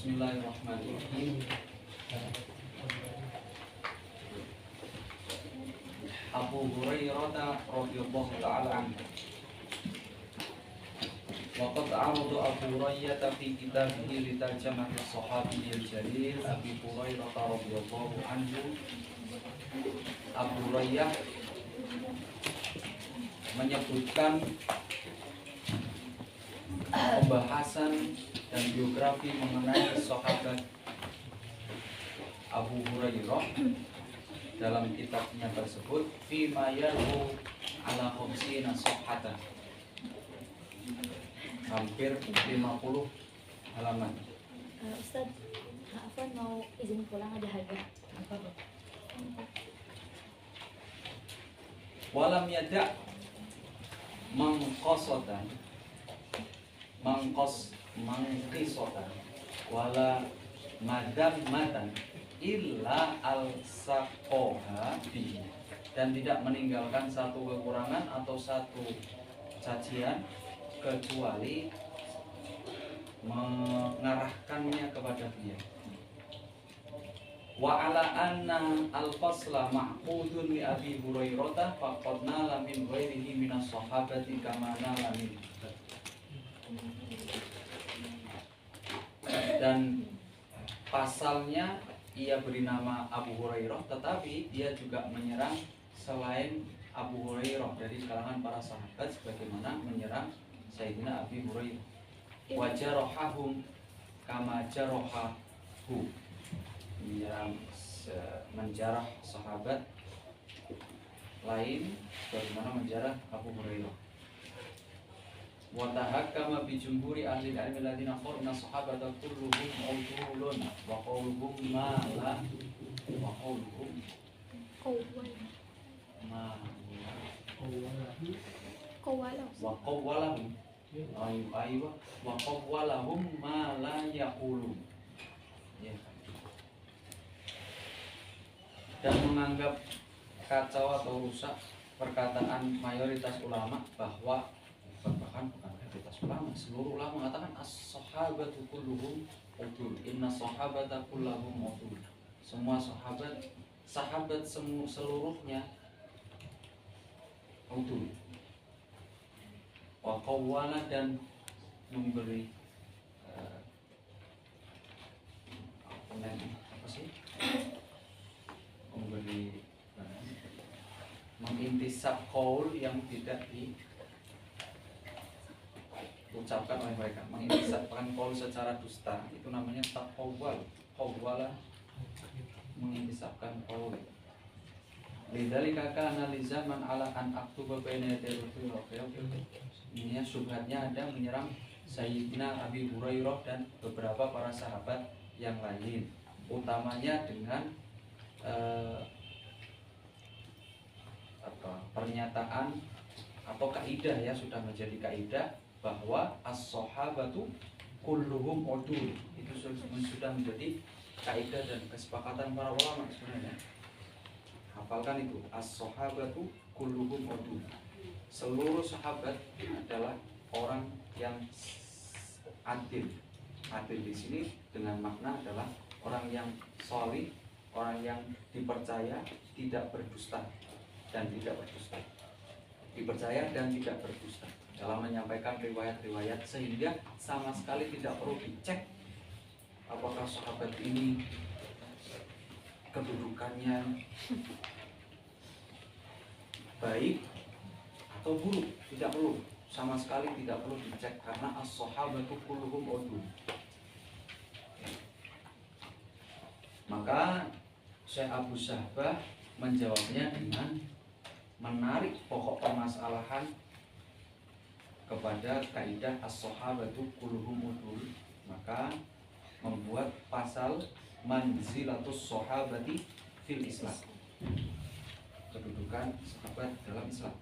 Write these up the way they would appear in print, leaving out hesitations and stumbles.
Bismillahirrahmanirrahim. Abu Hurairah radhiyallahu ta'ala anhu. Waqad arada Abu Hurairah fi kitabih li tarjamati sahabiyyil jalil Abi Hurairah radhiyallahu anhu. Abu Hurairah menyebutkan pembahasan dan biografi mengenai sahabat Abu Hurairah dalam kitabnya tersebut fima yarhu ala khamsina safhatan, hampir 50 halaman. Ustaz, Afwan mau izin pulang, ada harga. Walam yada' mangqasatan mangqisatan wala madammatan illa al-saqoha bihi, dan tidak meninggalkan satu kekurangan atau satu cacian kecuali mengarahkannya kepada dia. Wa ala anna al-fasla ma'qudun li Abi Hurairah faqad nala min ghairihi minas sahabati kama nala min. Dan pasalnya ia beri nama Abu Hurairah, tetapi dia juga menyerang selain Abu Hurairah dari kalangan para sahabat, sebagaimana menyerang Sayyidina Abi Hurairah. Wa jarahahum kama jarahahu, menjarah sahabat lain bagaimana menjarah Abu Hurairah. Wa tahakkama bi jumhuri ahli al-ilmi alladziina qalu inna sahabata kulluhum udulun wa qawluhum ma la wa qawluhum ma wa qawwalahum aywa wa qawwalahum ma la yaqulun, ya. Dan menganggap kacau atau rusak perkataan mayoritas ulama bahwa bahkan bukan mayoritas ulama, seluruh ulama mengatakan as-sahabatu kulluhum udul, inna sahabata kullahum udul. Semua sahabat seluruhnya udul. Wa qawwala, dan memberi memberi mengintisab qaul yang tidak diucapkan oleh mereka, mengintisabkan qaul secara dusta, itu namanya taqawwal. Qawwala, mengintisabkan qaul. Lidzalika kana li zaman ala an aktuba baina yaday Rasulullah. Ini syubhatnya ada menyerang Sayyidina Abi Hurairah dan beberapa para sahabat yang lain, utamanya dengan pernyataan atau kaidah, ya, sudah menjadi kaidah bahwa as-sahabatu kulluhum udul. Itu sudah menjadi kaidah dan kesepakatan para ulama sebenarnya. Hafalkan itu, as-sahabatu kulluhum udul. Seluruh sahabat adalah orang yang adil. Adil di sini dengan makna adalah orang yang sholih, orang yang dipercaya, tidak berdusta dan tidak berdusta. Dipercaya dan tidak berdusta dalam menyampaikan riwayat-riwayat, sehingga sama sekali tidak perlu dicek apakah sahabat ini kedudukannya baik atau buruk. Tidak perlu, sama sekali tidak perlu dicek, karena as-sahabatu kulluhum udul. Maka Syekh Abu Syahbah menjawabnya dengan menarik pokok permasalahan kepada kaidah as-sahabatu kulluhum udul, maka membuat pasal manzilatus sahabati fil Islam, kedudukan sahabat dalam Islam.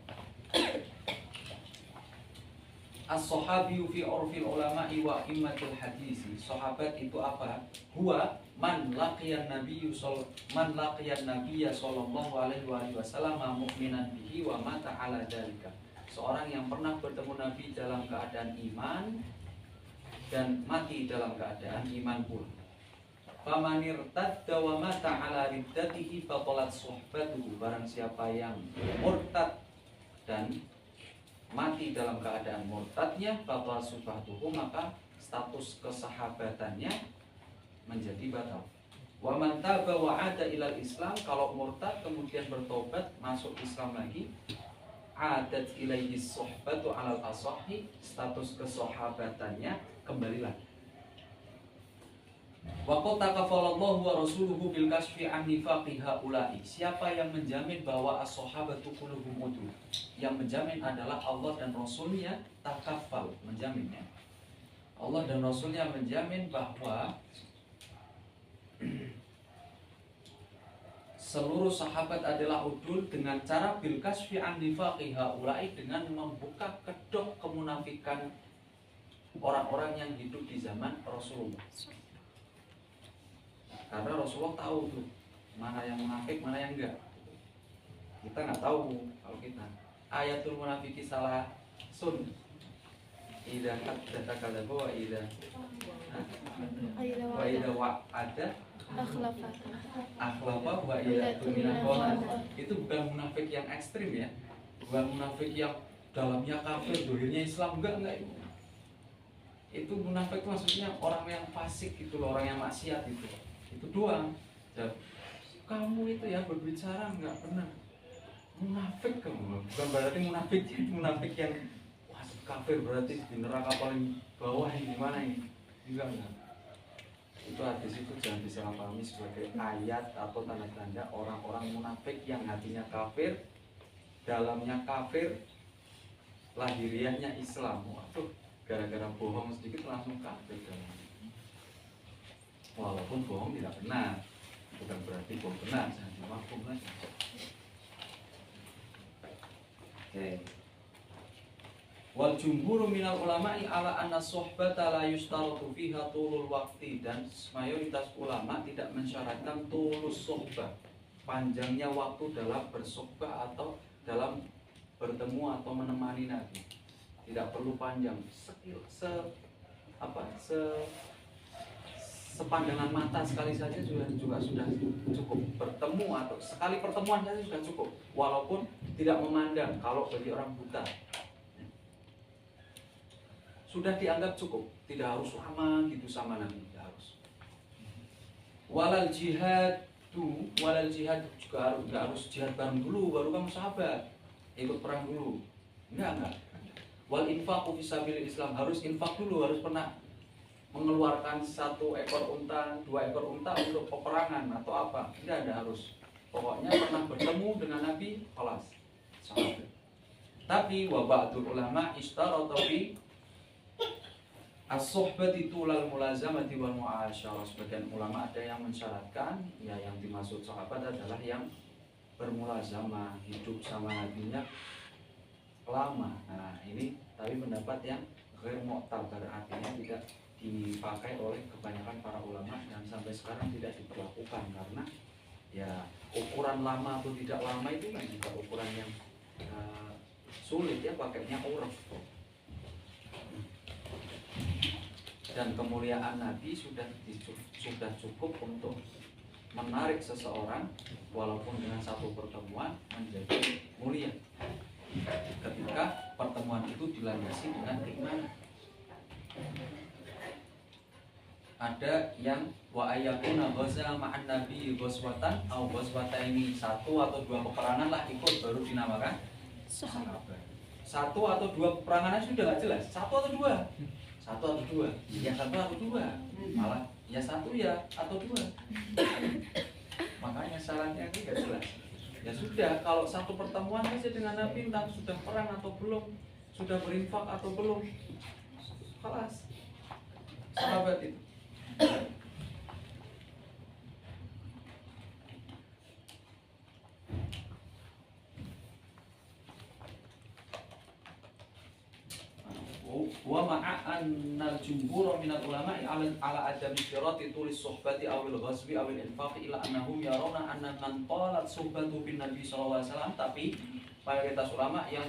As-sahabiyu fi urfil ulama'i wa immatil hadisi. Sahabat itu apa? Huwa man laqiyan nabiyya sallallahu alaihi wasallam mu'minan bihi wa mata ala dzalika. Seorang yang pernah bertemu Nabi dalam keadaan iman dan mati dalam keadaan iman pula. Famanir tadda wa mata ala riddatihi batalat suhbatuhu. Barang siapa yang murtad dan mati dalam keadaan murtadnya, batalat suhbatuhu, maka status kesahabatannya menjadi batal. Wa man taba wa ada ilal Islam, kalau murtad kemudian bertobat masuk Islam lagi, adat ilaihi suhbatu alal asahhi, status kesahabatannya kembali lagi. Wa qad takafalallahu wa rasuluhu bil kasfi an nifaqi haula'i. Siapa yang menjamin bahwa as-sahabatu kulluhum udul? Yang menjamin adalah Allah dan Rasulnya. Takafal, menjaminnya. Allah dan Rasulnya menjamin bahwa seluruh sahabat adalah udul dengan cara bil kasfi an nifaqi haula'i, dengan membuka kedok kemunafikan orang-orang yang hidup di zaman Rasulullah. Karena Rasulullah tahu tuh mana yang munafik, mana yang enggak. Kita nggak tahu kalau kita. Ayatul munafiki salah sun. Idza haddatsa kadzaba wa idza wa'ada akhlafa wa idza tumina khana. Itu bukan munafik yang ekstrim ya. Bukan munafik yang dalamnya kafir, dohirnya Islam, enggak itu. Itu munafik maksudnya orang yang fasik gitu loh, orang yang maksiat gitu. Itu doang. Dan kamu itu ya berbicara nggak benar, munafik kamu. Bukan berarti munafik yang wah kafir, berarti di neraka paling bawah ini, gimana ini? Enggak. Itu hadis itu jangan disalahpahami sebagai ayat atau tanda-tanda orang-orang munafik yang hatinya kafir, dalamnya kafir, lahiriahnya Islam. Waduh, gara-gara bohong sedikit langsung kafir dalamnya. Walaupun bohong tidak benar, bukan berarti bohong benar, jangan dimaklum lagi. Oke. Wal jumhuru minal ulama'i ala anna sohbata la yustaratu fiha tulul waqti, dan mayoritas ulama tidak mensyaratkan tulus sohbah, panjangnya waktu dalam bersohbah atau dalam bertemu atau menemani Nabi. Tidak perlu panjang, sepandangan mata sekali saja juga sudah cukup. Bertemu atau sekali pertemuan saja sudah cukup, walaupun tidak memandang. Kalau bagi orang buta sudah dianggap cukup, tidak harus lama gitu sama Nabi, tidak harus. Walal jihad juga nggak harus jihad bareng dulu baru kamu sahabat, ikut perang dulu, enggak. Wal infaqu fisabilil Islam, harus infak dulu, harus pernah mengeluarkan 1 ekor unta, 2 ekor unta untuk peperangan atau apa. Tidak ada harus. Pokoknya pernah bertemu dengan Nabi, kelas sahabat. Tapi wa ba'dul ulama istarata fi as-suhbati tulal mulazamati wal mu'asyarah. Sebagian ulama ada yang mensyaratkan ya yang dimaksud sahabat adalah yang bermulazamah, hidup sama nabinya lama. Nah, ini tapi pendapat yang ghair mu'tabar, artinya tidak dipakai oleh kebanyakan para ulama dan sampai sekarang tidak diperlakukan, karena ya ukuran lama atau tidak lama itu kan juga ukuran yang sulit ya, pakainya uruf. Dan kemuliaan Nabi sudah cukup untuk menarik seseorang walaupun dengan 1 pertemuan menjadi mulia ketika pertemuan itu dilandasi dengan keimanan. Ada yang wa ayyakuna ghaza ma'an nabi ghazwatan atau ghazwataini, 1 atau 2 peperangan lah ikut baru dinamakan sahabat. 1 atau 2 peperangan sudah nggak jelas, 1 atau 2, ya 1 atau 2, malah ya 1 ya atau 2. Makanya syaratnya ini nggak jelas. Ya sudah, kalau 1 pertemuan saja dengan Nabi, entah sudah perang atau belum, sudah berinfak atau belum, kelas sahabat itu. Wa ma'annal jumhur minal ulama ala adami syirati tulis suhbati awil ghazwi awil infaqi ila annahum yarawna anna man talat suhbatu bin Nabi sallallahu alaihi wasallam. Tapi mayoritas ulama yang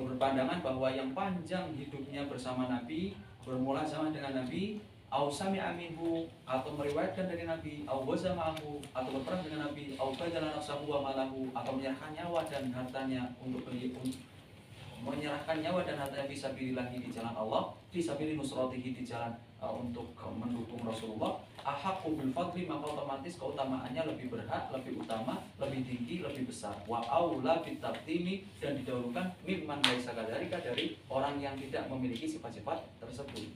berpandangan bahwa yang panjang hidupnya bersama Nabi, bermula sama dengan Nabi, au sami'a minhu, atau meriwayatkan dari Nabi, au ghaza ma'ahu, atau berperang dengan Nabi, au badala nafsahu wa malahu, atau menyerahkan nyawa dan hartanya menyerahkan nyawa dan hartanya fisabilillah di jalan Allah, fisabilin nusratihi di jalan untuk mendukung Rasulullah, ahaqqu bil fadli, maka otomatis keutamaannya lebih berhak, lebih utama, lebih tinggi, lebih besar. Wa aula bit tabtimi, dan didahulukan mimman laisa kadzalika, dari orang yang tidak memiliki sifat-sifat tersebut.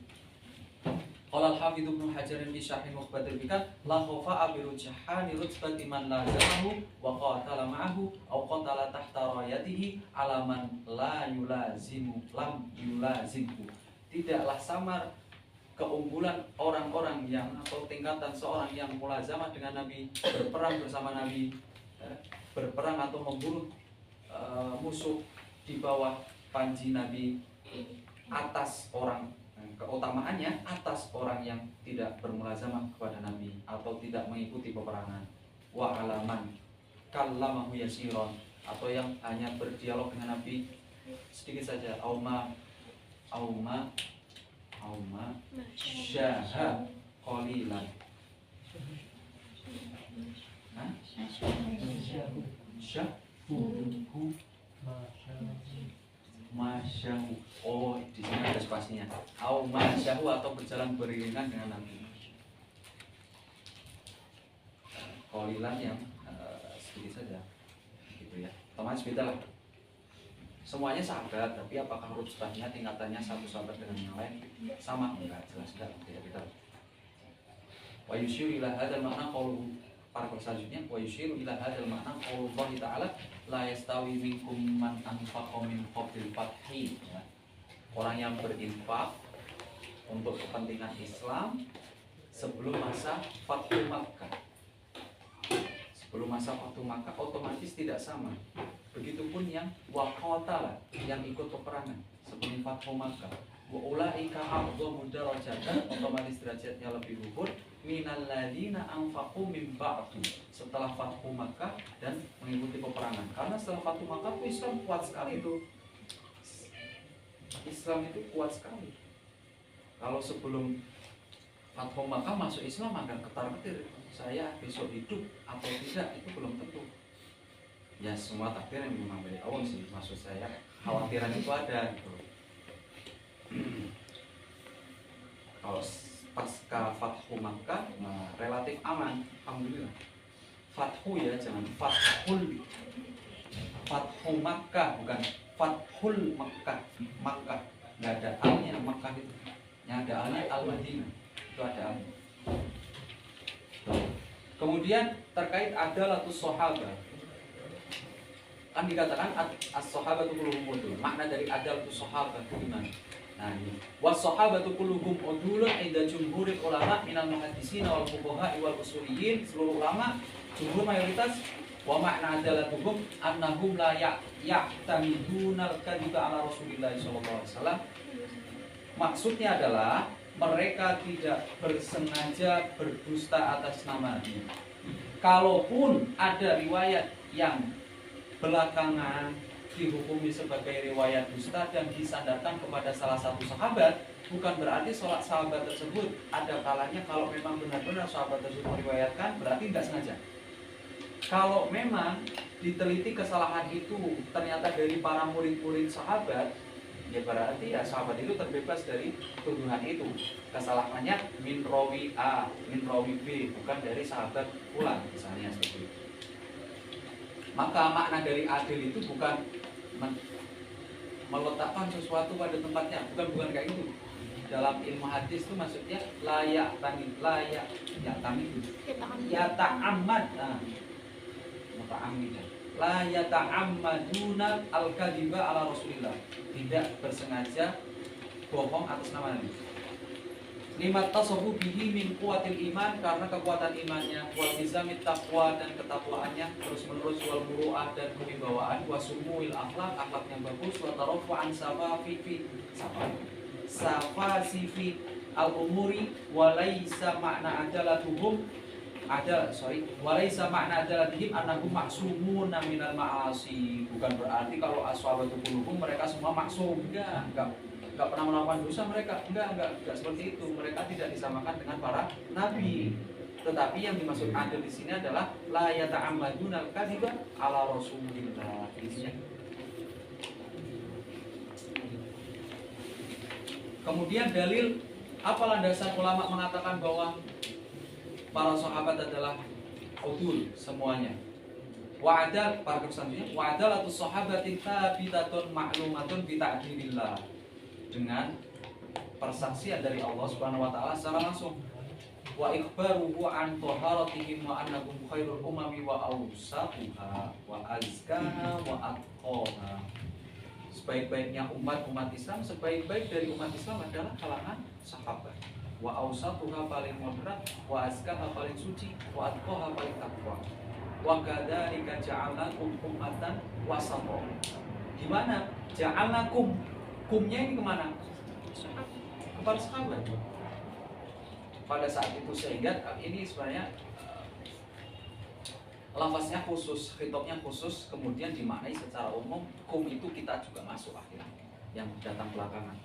Qala al-Hafidz Ibnu Hajar fi Syarh Nukhbatul Fikr, la khafa'a bi rujhani rutbati man lazamahu wa qatala ma'ahu aw qatala tahta rayatihi ala man la yulazimu lam yulazimhu. Tidaklah samar keunggulan orang-orang yang atau tingkatan seorang yang mulazamah dengan Nabi, berperang bersama Nabi, berperang atau membunuh musuh di bawah panji Nabi, atas orang, keutamaannya atas orang yang tidak bermulazamah kepada Nabi atau tidak mengikuti peperangan. Wa alaman kallamahu yasiron, atau yang hanya berdialog dengan Nabi sedikit saja. Auma syaha qalilan. Masyahu. Oh, di sini ada spasinya. Au masyahu, atau berjalan beriringan dengan Nabi. Qalilan yang sedikit saja, gitu ya. Otomatis beda lah. Semuanya sahabat, tapi apakah rutbahnya, tingkatannya satu sahabat dengan yang lain sama? Enggak, jelas enggak, tidak beda. Wa yushiru ila hadzal ma'na qauluhu, paragraf selanjutnya, wa yushiru ila hadzal ma'na qaulullahi ta'ala la yastawi minkum man anfaqa min qablil fathi. Orang yang berinfak untuk kepentingan Islam sebelum masa Fathu Makkah. Sebelum masa Fathu Makkah otomatis tidak sama. Begitupun yang waqatala, yang ikut peperangan sebelum Fathu Makkah. Wa ulaika a'dhamu darajatan, otomatis derajatnya lebih luhur minal ladzina anfaqu min ba'du, setelah Fathu Makkah dan mengikuti peperangan. Karena setelah Fathu Makkah itu Islam kuat sekali itu. Islam itu kuat sekali. Kalau sebelum Fathu Makkah masuk Islam agak ketar-ketir, saya besok hidup atau tidak itu belum tentu. Ya semua takdir yang memang dari Allah sih, maksud saya khawatiran itu ada gitu. Kalau pasca Fathu Makkah relatif aman, alhamdulillah. Fathu ya, jangan Fathul. Fathu Makkah bukan Fathul Makkah. Makkah nggak ada alnya, Makkah itu. Yang ada alnya Al-Madinah, itu ada alnya. Kemudian terkait adalatus sahabat, kan dikatakan as-sahabatu kulluhum udul. Makna dari adalatus sahabat itu gimana? Nah ini was-sahabatu kulluhum udulun inda jumhuril ulama minal muhaddisin wal fuqaha wal usuliyyin. Seluruh ulama, jumhur mayoritas, wa makna adalatuhum annahum la ya'tamidunal kadhiba ala Rasulillah sallallahu alaihi wasallam. Maksudnya adalah mereka tidak bersengaja berdusta atas nama Nabi. Kalaupun ada riwayat yang belakangan dihukumi sebagai riwayat dusta dan disandarkan kepada salah satu sahabat, bukan berarti sahabat tersebut ada kalanya kalau memang benar-benar sahabat tersebut meriwayatkan, berarti tidak sengaja. Kalau memang diteliti kesalahan itu ternyata dari para murid-murid sahabat, ya berarti ya sahabat itu terbebas dari tuduhan itu. Kesalahannya min rawi A, min rawi B, bukan dari sahabat pulang, misalnya seperti itu. Maka makna dari adil itu bukan meletakkan sesuatu pada tempatnya, bukan kayak gitu. Dalam ilmu hadis itu maksudnya layak tami ya ta'ammad, muta'ammidan la yata'ammaduna al-kadhiba ala Rasulillah, tidak bersengaja bohong atas nama Nabi. Lima tasawu bihi min quwwatil iman, karena kekuatan imannya, wal nizamit taqwa, dan ketakwaannya terus menerus, wal muru'ah, dan kewibawaan, wasumuil akhlak, akhlaknya bagus, wa tarafu'an safasifi al umuri, wa laisa makna adalatuhum Walaisa makna adalatihim annahum maksumuna minal ma'asi. Bukan berarti kalau ashabatu qulubum mereka semua maksum. Enggak pernah melakukan dosa mereka. Enggak seperti itu. Mereka tidak disamakan dengan para nabi. Tetapi yang dimaksud adil di sini adalah la yata'ammaduna al-kadhiba ala rasulillah. Kemudian dalil apa landasan ulama mengatakan bahwa para sahabat adalah udul semuanya. Wa'adal para selanjutnya wa'adalatus sahabatin thabitatun ma'lumatun bi ta'dilillah. Dengan persaksian dari Allah Subhanahu wa taala secara langsung. Wa ikhbaruhu an taharatihim wa annahum khairul umami wa awsatuha wa azkaha wa atqaha. Sebaik-baiknya umat Islam, sebaik-baik dari umat Islam adalah kalangan sahabat. Wa awsatuha paling moderat, wa azkaha paling suci, wa atqaha paling takwa. Wa kadzalika ja'alnakum ummatan wasata. Gimana? Ja'alnakum. Kumnya ini kemana? Kepada sahabat. Pada saat itu sehingga ini sebenarnya lafaznya khusus, khitabnya khusus, kemudian dimaknai secara umum. Kum itu kita juga masuk akhirnya yang datang belakangan.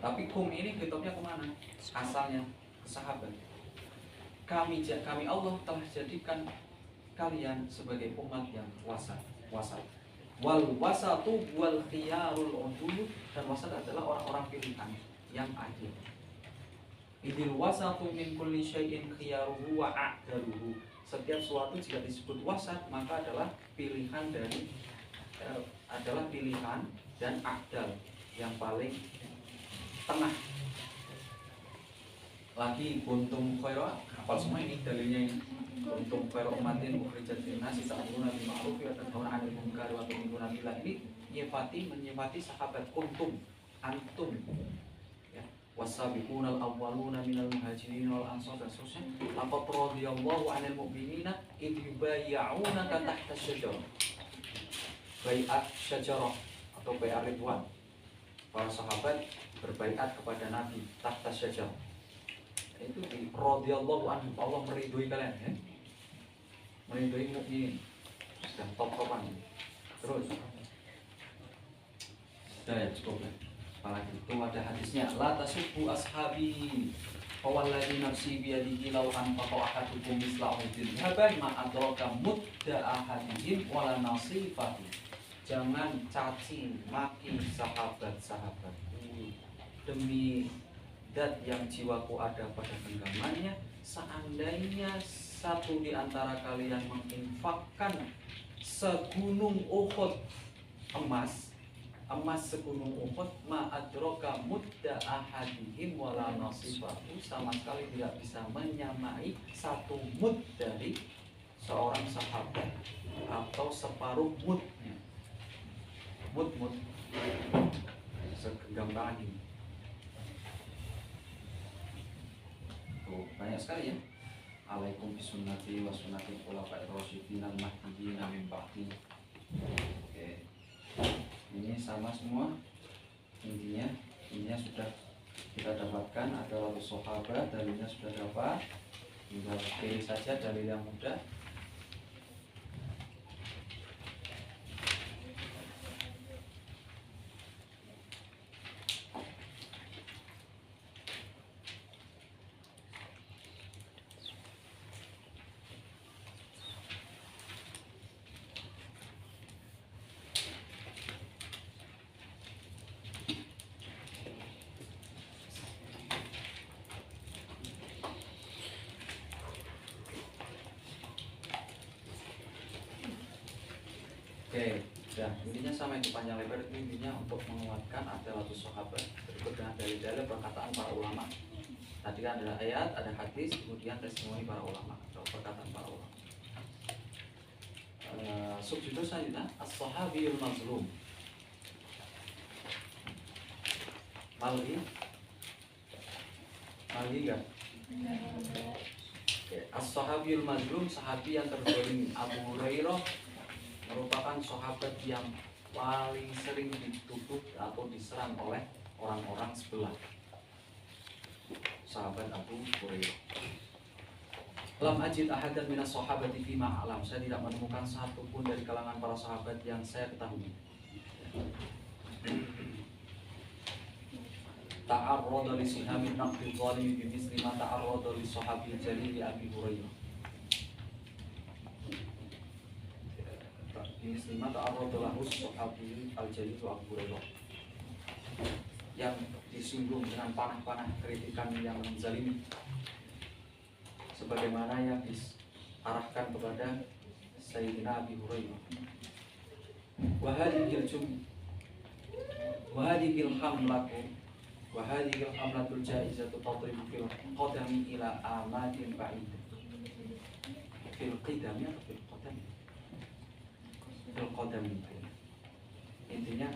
Tapi kum ini khitabnya kemana? Asalnya ke sahabat. Kami Allah telah jadikan kalian sebagai umat yang wasat. Wal wasatu wal khiyarul udul, dan wasat adalah orang-orang pilihan yang adil. Idil wasatu min kulli syai'in khiyaruhu wa a'daluhu. Setiap suatu jika disebut wasat maka adalah pilihan dari adalah pilihan dan a'dal yang paling tengah. Lagi kuntum khaira, hafal semua ini dalilnya ini. Kuntum khaira ummatin ukhrijat lin-nasi ta'muruna bil ma'ruf wa tanhauna 'anil munkar wa tu'minuna billah. Ini menyifati sahabat kuntum, antum. Wasabiqunal awwaluna minal muhajirin wal ansar dan seterusnya. Laqad radiyallahu 'anil mu'minina idh yubayyi'unaka tahta asy-syajarah. Bai'at syajarah atau bai'at ridwan. Para sahabat berbaiat kepada Nabi tahta syajarah. Itu di radiyallahu anhu, Allah meridhoi kalian ya. Meridhoi mukminin. Sudah top-topan. Terus. Sudah ya, cukup ya. Apalagi itu ada hadisnya, la tasubbu ashabi fawalladzi nafsi biyadihi law anfaqa ahadukum misla uhudin dhahaban ma adraka mudda ahadihim wala nasifahu. Jangan caci maki sahabat-sahabatku, demi zat yang jiwaku ada pada genggamannya. Seandainya satu di antara kalian menginfakkan segunung Uhud emas segunung Uhud, ma adraka mudda ahadihim wala nasifahu, sama sekali tidak bisa menyamai satu mud dari seorang sahabat atau separuh mudnya. Mud segenggam tangan ini. Tuh, banyak sekali ya. Alaikum bisunnati wa sunnati khulafa'ir rasyidin al-mahdiyyin min ba'di. Oke. Ini sama semua, intinya sudah kita dapatkan. Ada lalu sahabat, dalilnya sudah dapat, tinggal pilih saja dalil yang mudah. Oke, ya intinya sama itu, panjang lebar itu intinya untuk menguatkan adalatus sahabat. Berikut dengan dalil-dalil perkataan para ulama. Tadi kan ada ayat, ada hadis, kemudian testimoni para ulama atau perkataan para ulama. Subjudul selanjutnya as-sahabiyul mazlum. Malhi kan? As-sahabiyul mazlum, sahabi yang terzalim. Abu Hurairah merupakan sahabat yang paling sering dituduh atau diserang oleh orang-orang sebelah. Sahabat Abu Hurairah. Lam ajid ahadan minas sahabati fima alam. Saya tidak menemukan satu pun dari kalangan para sahabat yang saya ketahui. Ta'arrada li sihamin naqdi zalimi bimisli ma ta'arrada li sahabil jalili Abi Hurairah. Bimisli ma ta'arrada lahu sahabil al-jalil Abu Hurairah. Yang disinggung dengan panah-panah kritikan yang menzalimi, sebagaimana yang diarahkan kepada Sayyidina Abi Hurairah. Wahadihil hamlatul jaizatu tadribu fil qadami ila amadin ba'id. Fil qidami atau fil qadami? Fil qadami. Intinya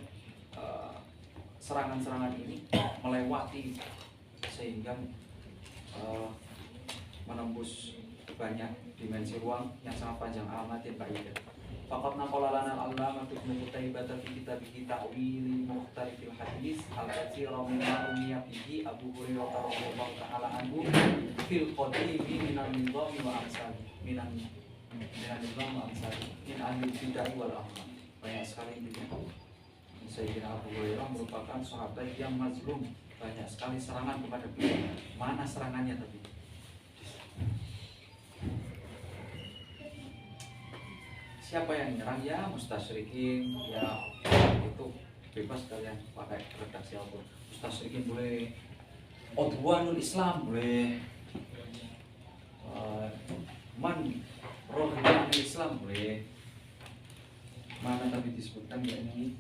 serangan-serangan ini melewati sehingga menembus banyak dimensi ruang yang sangat panjang amatin ba'idah. Faqad naqala lana al-allamah Ibnu Qutaibah fi kitabih Ta'wil Mukhtalifil Hadis al-katsira mimma rumiya bihi Abu Hurairah radhiyallahu ta'ala anhu fil qadimi minan nizami wa amsali minan nizam wa amsali min ahli bid'ah wal ahwa. Banyak sekali ini. Sayyidina Abu Hurairah merupakan sahabat yang mazlum. Banyak sekali serangan kepada beliau. Mana serangannya tadi? Siapa yang menyerang? Ya mustasyrikin, ya itu bebas kalian pakai redaksi apa. Mustasyrikin boleh, Udwanul Islam boleh, man rohbanul Islam boleh. Mana tadi disebutkan ya ini?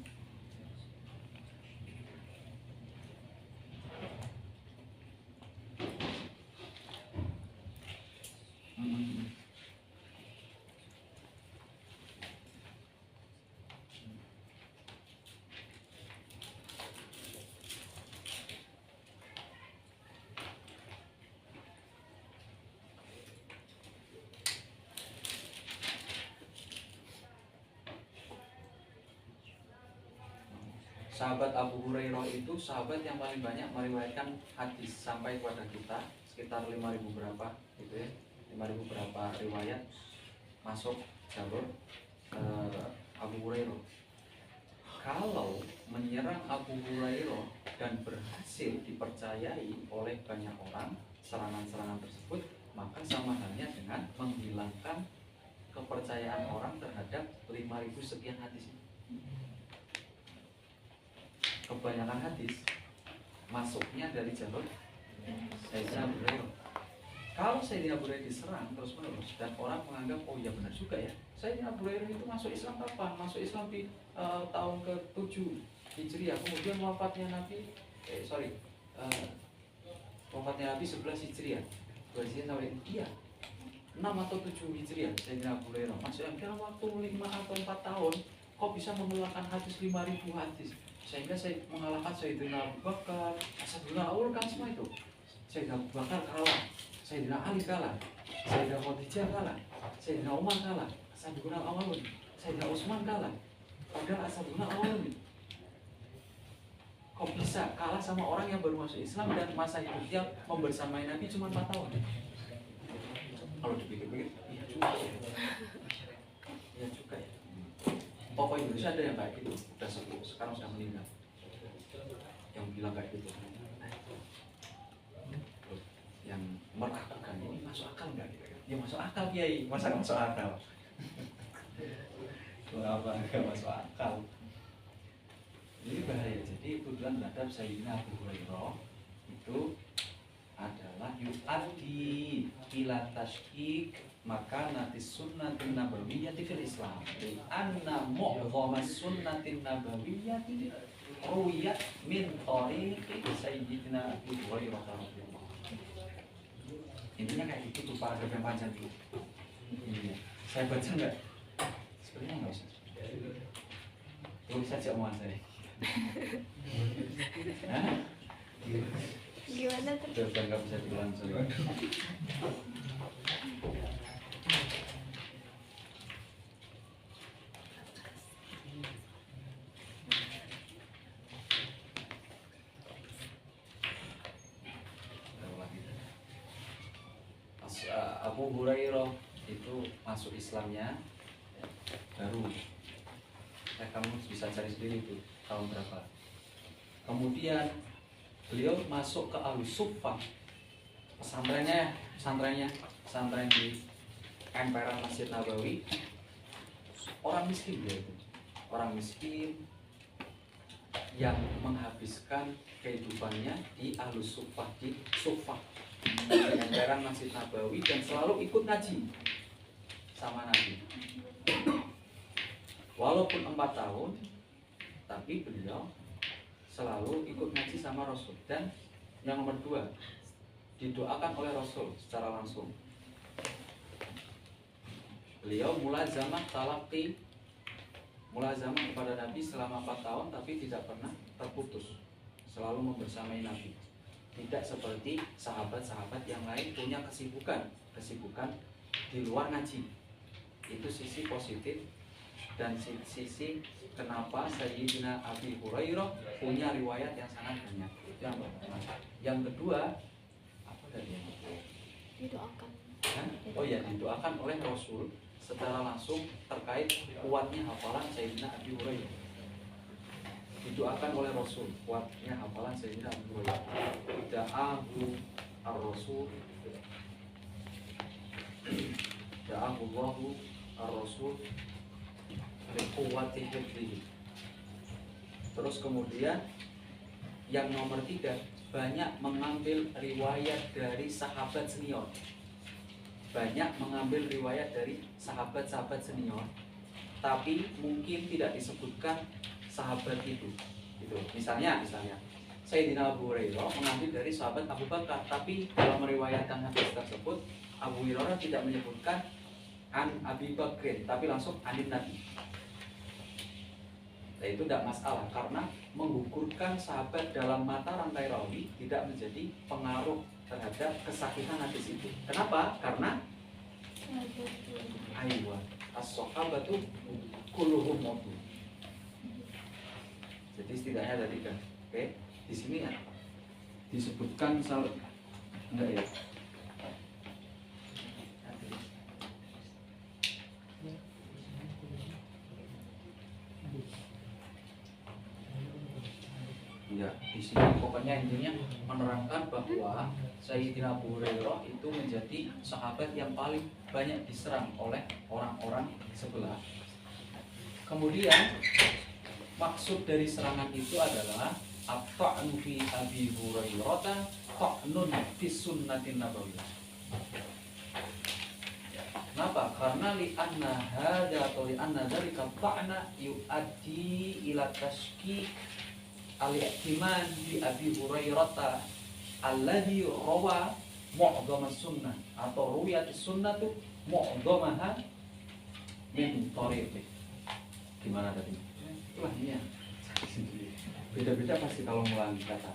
Sahabat Abu Hurairah itu sahabat yang paling banyak meriwayatkan hadis sampai kepada kita, sekitar 5.000 berapa gitu ya, 5.000 berapa riwayat masuk jalur Abu Hurairah. Kalau menyerang Abu Hurairah dan berhasil dipercayai oleh banyak orang serangan-serangan tersebut, maka sama halnya dengan menghilangkan kepercayaan orang terhadap 5.000 sekian hadis ini. Kebanyakan hadis masuknya dari jalur Sayyidina Abu Hurairah. Kalau Sayyidina Abu Hurairah diserang terus menerus dan orang menganggap oh iya benar juga ya, Sayyidina Abu Hurairah itu masuk Islam kapan? Masuk Islam di tahun ke-7 Hijriah. Kemudian wafatnya Nabi wafatnya Nabi 11 Hijriah. Iya 6 atau 7 Hijriah Sayyidina Abu Hurairah. Maksudnya dalam waktu 5 atau 4 tahun kok bisa mengeluarkan hadis 5.000 hadis, sehingga saya mengalahkan Sayyidina Abu Bakar, Sayyidina Awal kan semua itu. Sayyidina Abu Bakar kalah, Sayyidina Ali kalah, Sayyidina Khadijah kalah, Sayyidina Umar kalah, Sayyidina Awalun, Sayyidina Utsman kalah. Padahal Sayyidina Awalun kok bisa kalah sama orang yang baru masuk Islam dan masa hidupnya membersamai Nabi cuma 4 tahun. Kalau dipikir-pikir, iya juga ya. Iya juga ya. Tokoh Indonesia ada yang kayak gitu, udah sepuh, sekarang sudah meninggal, yang bilang kayak gitu. Yang meragukan ini masuk akal nggak? Ya masuk akal Kiai, masa nggak masuk akal? Kenapa nggak masuk akal? Ini bahaya. Jadi tuduhan terhadap Sayyidina Abu Hurairah itu adalah yu'addi ila tashkik maka nanti sunnatin nabawiyyati fil Islam. Anna mu'dhamas sunnatin nabawiyyati ruwiyat min tariqi Sayyidina Abu Hurairah radhiyallahu anhu. Intinya kayak gitu tuh paragraf yang panjang itu. Ini saya baca nggak? Sebenarnya nggak usah. Tulis saja omongan saya. Gimana tuh? Sudah nggak bisa diulang lagi. Abu Hurairah itu masuk Islamnya baru. Kamu bisa cari sendiri itu tahun berapa. Kemudian beliau masuk ke Al-Suffah, pesantren di emperan Masjid Nabawi. Orang miskin dia itu, orang miskin yang menghabiskan kehidupannya di Al-Suffah, di Suffah, di emperan Masjid Nabawi, dan selalu ikut ngaji sama Nabi. Walaupun 4 tahun, tapi beliau selalu ikut ngaji sama Rasul. Dan yang nomor 2, didoakan oleh Rasul secara langsung. Beliau mulazamah kepada Nabi selama 4 tahun, tapi tidak pernah terputus, selalu membersamai Nabi. Tidak seperti sahabat-sahabat yang lain punya kesibukan di luar ngaji. Itu sisi positif. Dan sisi kenapa Sayyidina Abi Hurairah punya riwayat yang sangat banyak. Yang kedua, apa tadi? Didoakan. Oh ya, didoakan oleh Rasul secara langsung terkait kuatnya hafalan Sayyidina Abi Hurairah. Didoakan oleh Rasul kuatnya hafalan Sayyidina Abi Hurairah. Da'ahu ar-Rasul, da'ahu Allahu ar-Rasul kuwati hifdzihi. Terus kemudian yang nomor 3, banyak mengambil riwayat dari sahabat senior. Banyak mengambil riwayat dari sahabat-sahabat senior, tapi mungkin tidak disebutkan sahabat itu. Gitu. Misalnya Sayyidina Abu Hurairah mengambil dari sahabat Abu Bakar, tapi dalam meriwayatkan hadis tersebut Abu Hurairah tidak menyebutkan an Abi Bakr, tapi langsung anin Nabi. Nah, itu tidak masalah karena menggugurkan sahabat dalam mata rantai rawi tidak menjadi pengaruh terhadap kesahihan hadis itu. Kenapa? Karena aywa as-sahabatu kulluhum mautu. Jadi setidaknya ada 3. Oke, di sini ya disebutkan enggak ya? Ya, di sini pokoknya intinya menerangkan bahwa Sayyidina Abu Hurairah itu menjadi sahabat yang paling banyak diserang oleh orang-orang sebelah. Kemudian maksud dari serangan itu adalah at-ta'nu fi Abi Hurairah ta'nun fi sunnatin nabawiyyah. Kenapa? Karena li'anna hadza atau li'anna dzalika ta'na yu'addi ila tashki al-i'timan bi Abi Hurairah alladhi rawa mu'dham as-sunnah atau ruwiyat as-sunnatu mu'dhamaha min tariqi. Gimana tadi? Itulah ini ya. Beda-beda pasti kalau ngulangi kata.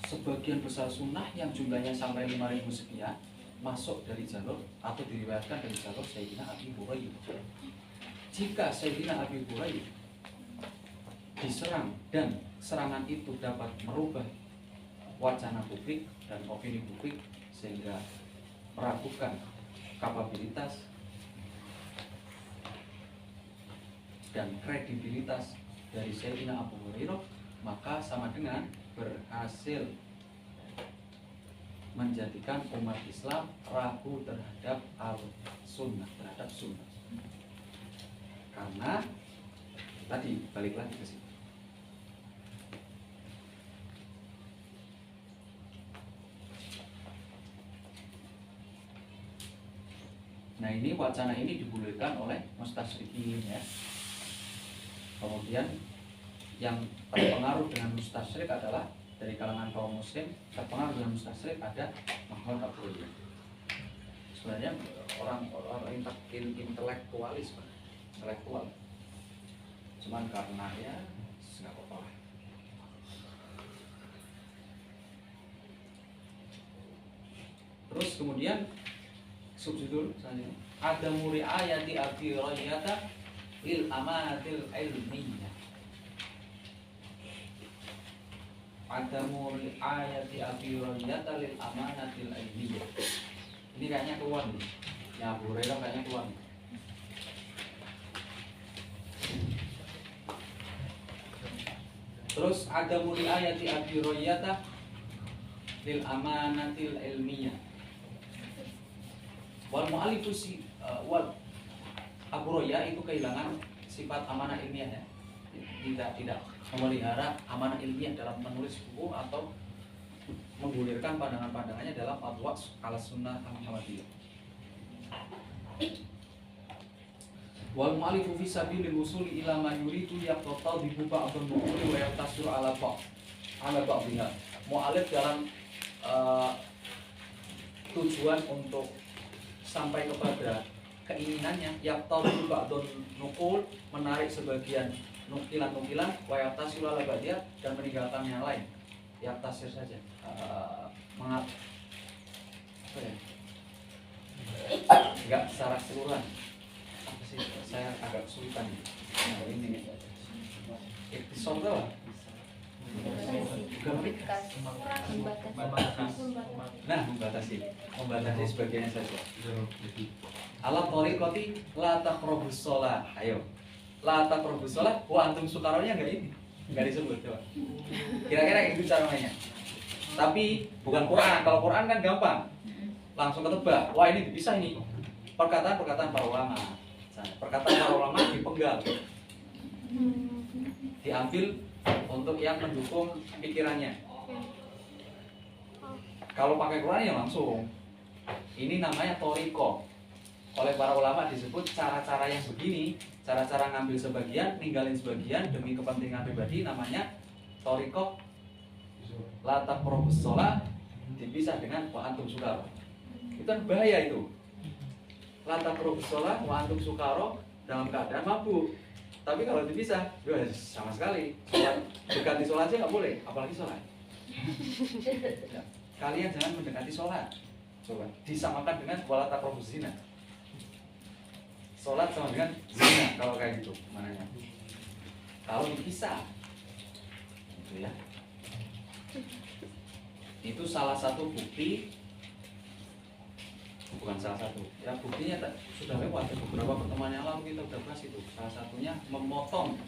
Sebagian besar sunnah yang jumlahnya sampai 5.000 sekian masuk dari jalur atau diriwayatkan dari jalur Sayyidina Abi Hurairah. Jika Sayyidina Abi Hurairah diserang dan serangan itu dapat merubah wacana publik dan opini publik sehingga meragukan kapabilitas dan kredibilitas dari Sayyidina Abu Hurairah, maka sama dengan berhasil menjadikan umat Islam ragu terhadap al-sunnah, terhadap sunnah. Karena tadi balik lagi ke sini. Nah, ini wacana ini digulirkan oleh mustasyrikin ya. Kemudian yang terpengaruh dengan mustasyrik adalah dari kalangan kaum muslim, terpengaruh dengan mustasyrik ada Muhammad Abdul. Sebenarnya orang intelektualis, intelektual. Cuman karena ya nggak apa-apa. Terus kemudian subjudul selanjutnya ada muriayati Abi Hurairah lil amadil ilmiyah. adamu ayati Abi Hurairah lil amanatil ilmiyah. Ini kayaknya keluar nih. Ya Abu Hurairah kayaknya keluar nih. Terus adamu ayati Abi Hurairah lil amanatil ilmiyah. Wal mu'alifu wal Abu Hurairah itu kehilangan sifat amanah ilmiah ya. Tidak memelihara amanah ilmiah dalam menulis buku atau menggulirkan pandangan-pandangannya dalam adwa ala sunnah Muhammadiyah. Wal mu'alifu fi sabilil wusuli ila ma yuridu yaqtata bi ba'dun nuquli wa yaqtasiru ala ba'dihha. Mu'alif dalam tujuan untuk sampai kepada keinginannya yaqtata bi ba'dun nuqul, menarik sebagian nukilan-nukilan wa yaqtasiru ala ba'dihha, dan meninggalkan yang lain. Yaqtasir saja. Apa ya? Enggak secara keseluruhan. Apa sih? Saya agak kesulitan. Nah, ini episode apa? Nah, membatasi sebagiannya saja. Ala tariqati la taqrabus shalah. Ayo. La taqrabus shalah wa antum sukaronya enggak ini? Enggak disebut coba. Kira-kira itu cara mainnya. Tapi bukan Quran. Kalau Quran kan gampang. Langsung ketebak. Wah, ini dipisah ini. Perkataan-perkataan para ulama. Perkataan para ulama dipenggal. Diambil untuk yang mendukung pikirannya. Kalau pakai Quran ya langsung. Ini namanya thariqah. Oleh para ulama disebut cara-cara yang begini, cara-cara ngambil sebagian, ninggalin sebagian demi kepentingan pribadi, namanya thariqah la taqrabus shalah, dipisah dengan wa antum sukara. Itu kan bahaya itu. La taqrabus shalah wa antum sukara, dalam keadaan mabuk. Tapi kalau dipisah, ya sama sekali. Sholat, dekati sholat aja nggak boleh, apalagi sholat. Ya. Kalian jangan mendekati sholat. Coba disamakan dengan wala taqrabuz zina. Sholat sama dengan zina kalau kayak gitu mananya. Kalau dipisah, gitu ya. Itu salah satu bukti, bukan salah satu. Ya buktinya sudah lewat beberapa pertemuan yang lalu kita sudah bahas itu. Salah satunya memotong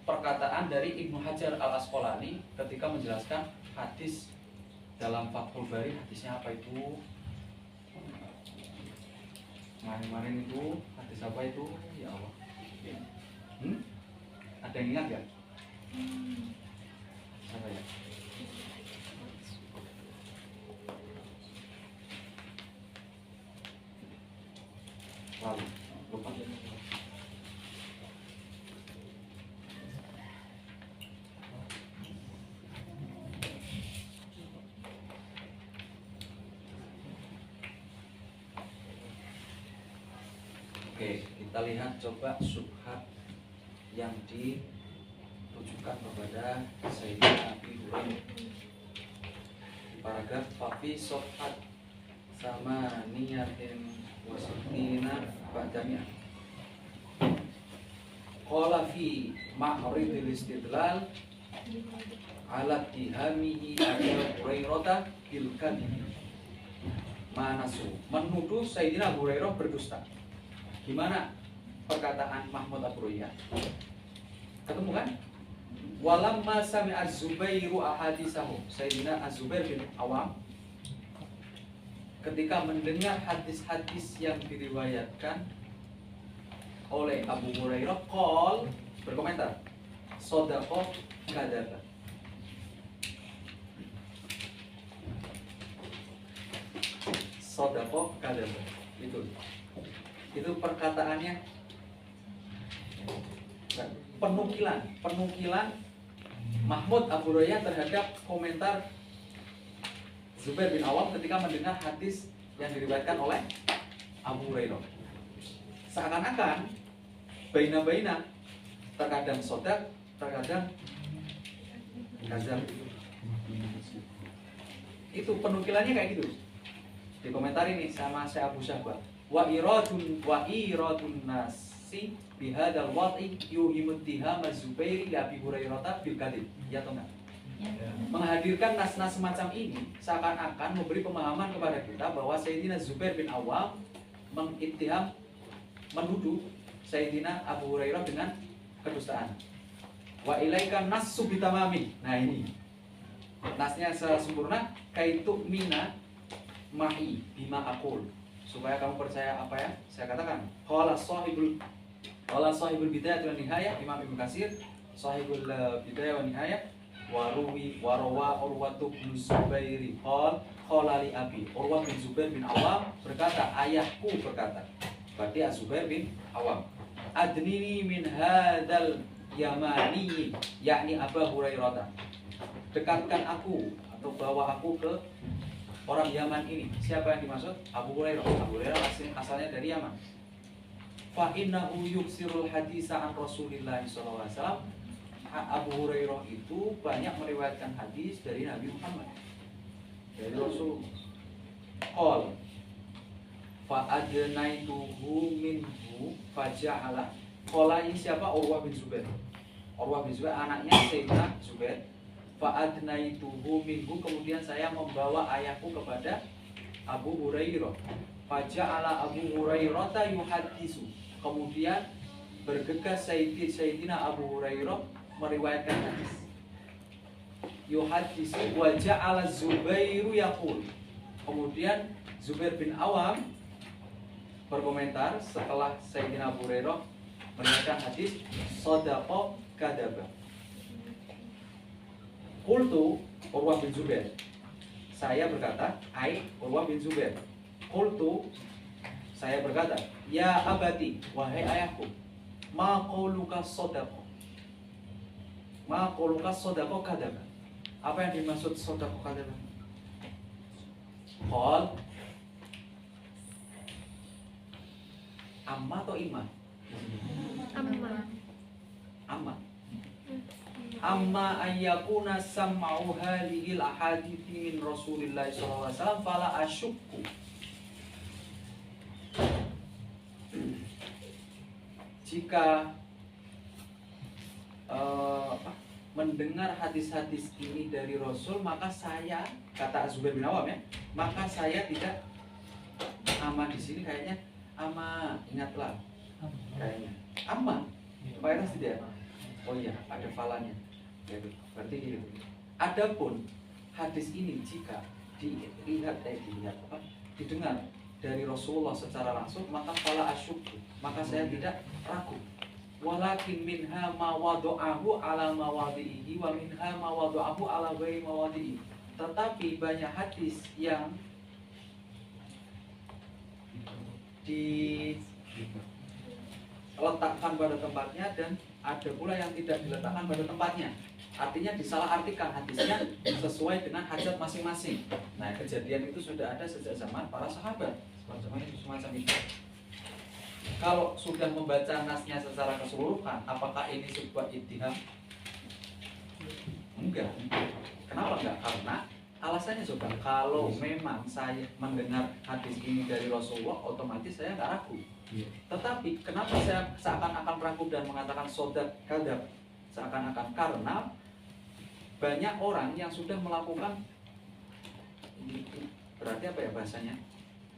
perkataan dari Ibnu Hajar Al Asqalani ketika menjelaskan hadis dalam Fathul Bari. Hadisnya apa itu? Kemarin itu hadis apa itu? Ya Allah. Ada yang ingat gak? Apa ya? Lalu lupa. Oke, kita lihat coba subhat yang ditujukan kepada Sayyidina Abi Hurairah. Paragraf Fafi Sofhat sama niyatin wasifina ba'danya. Qala fi ma'ridil istidlal ala tihamihi Abi Hurairah bil kadhib. Manasu, menuduh Sayyidina Abu Hurairah berdusta. Gimana perkataan Mahmud Abu Hurairah? Ketemu kan? Walamma sami'a Az-Zubairu ahadisahu. Sayyidina Az-Zubair bin Awam ketika mendengar hadis-hadis yang diriwayatkan oleh Abu Hurairah, qol, berkomentar, shadaqah kadzaba. Shadaqah kadzaba. Itu perkataannya, penukilan Mahmud Abu Hurairah terhadap komentar Zubair bin Awam ketika mendengar hadis yang diriwayatkan oleh Abu Hurairah. Seakan-akan baina-baina, terkadang sodak, terkadang kadzab. Itu penukilannya kayak gitu. Dikomentari nih sama Syekh Abu Syahbah. Wa iradun nas nafsi bihadzal wad'i yuhimu ittiham az-Zubair li Abi Hurairah bil kadzib. Ya atau enggak? Menghadirkan nas-nas semacam ini seakan-akan memberi pemahaman kepada kita bahwa Sayyidina Zubair bin Awam mengittiham, menuduh Sayyidina Abu Hurairah dengan kedustaan. Wa ilaika nassu bitamami. Nah ini nasnya sempurna, kaitu mina ma'i bima aqul, supaya kamu percaya apa yang saya katakan. Qala sahibul bidayah wa nihayah, Imam Ibnu Katsir, sahibul bidayah wa nihayah, warawa Urwatu bin Zubairi qala li abi. Urwah bin Zubair bin Awam berkata, ayahku berkata, berarti Az-Zubair bin Awam, adnini min hadzal yamani, yakni Abu Hurairah, dekatkan aku atau bawa aku ke orang Yaman ini. Siapa yang dimaksud? Abu Hurairah. Abu Hurairah asalnya dari Yaman. Fa innahu yuksirul hadisa an Rasulillah sallallahu alaihi wasallam. Abu Hurairah itu banyak meriwayatkan hadis dari Nabi Muhammad, dari Rasul. Qol fa adnaituhu minhu faja'ala. Qala ini siapa? Urwah bin Zubair. Urwah bin Zubair anaknya Sayyidina Zubair. Fa adnaituhu minhu, kemudian saya membawa ayahku kepada Abu Hurairah. Faja'ala Abu Hurairah yuhaddisu. Kemudian bergegas Sayyidina Abu Hurairah meriwayatkan hadis. Yuhaddisu wa ja'ala Zubairu yaqul. Kemudian Zubair bin Awam berkomentar setelah Sayyidina Abu Hurairah meriwayatkan hadis, shadaqa kadzaba. Qultu, Urwah bin Zubair, saya berkata, Urwah bin Zubair. Qultu, saya berkata, ya abati, wahai ayahku, ma qauluka shadaqa. Ma qauluka shadaqa kadzaba. Apa yang dimaksud shadaqa kadzaba? Qal amma atau ima? Amma. Amma ayyakuna sam'u hadhil ahadithi min Rasulillah sallallahu alaihi wasallam fala asyukku. Jika mendengar hadis-hadis ini dari Rasul, maka saya, kata Zubair bin Awam ya, maka saya tidak ama di sini kayaknya ama, ingatlah kayaknya ama mayoritas tidak. Oh iya, ada falanya. Jadi, berarti gitu. Adapun hadis ini jika didengar dari Rasulullah secara langsung, maka fala asyukku, maka saya tidak ragu. Walakin minha ma wadu'ahu ala mawadhihi wa minha ma wadu'ahu ala ghairi mawadhihi. Tetapi banyak hadis yang diletakkan pada tempatnya dan ada pula yang tidak diletakkan pada tempatnya. Artinya disalahartikan hadisnya sesuai dengan hajat masing-masing. Nah, kejadian itu sudah ada sejak zaman para sahabat. Zaman itu semacam itu. Kalau sudah membaca nasnya secara keseluruhan, apakah ini sebuah ittiham? Enggak. Kenapa enggak? Karena alasannya coba, kalau memang saya mendengar hadis ini dari Rasulullah, otomatis saya nggak ragu. Tetapi kenapa saya seakan-akan ragu dan mengatakan sodat kadab? Seakan-akan karena banyak orang yang sudah melakukan, berarti apa ya bahasanya,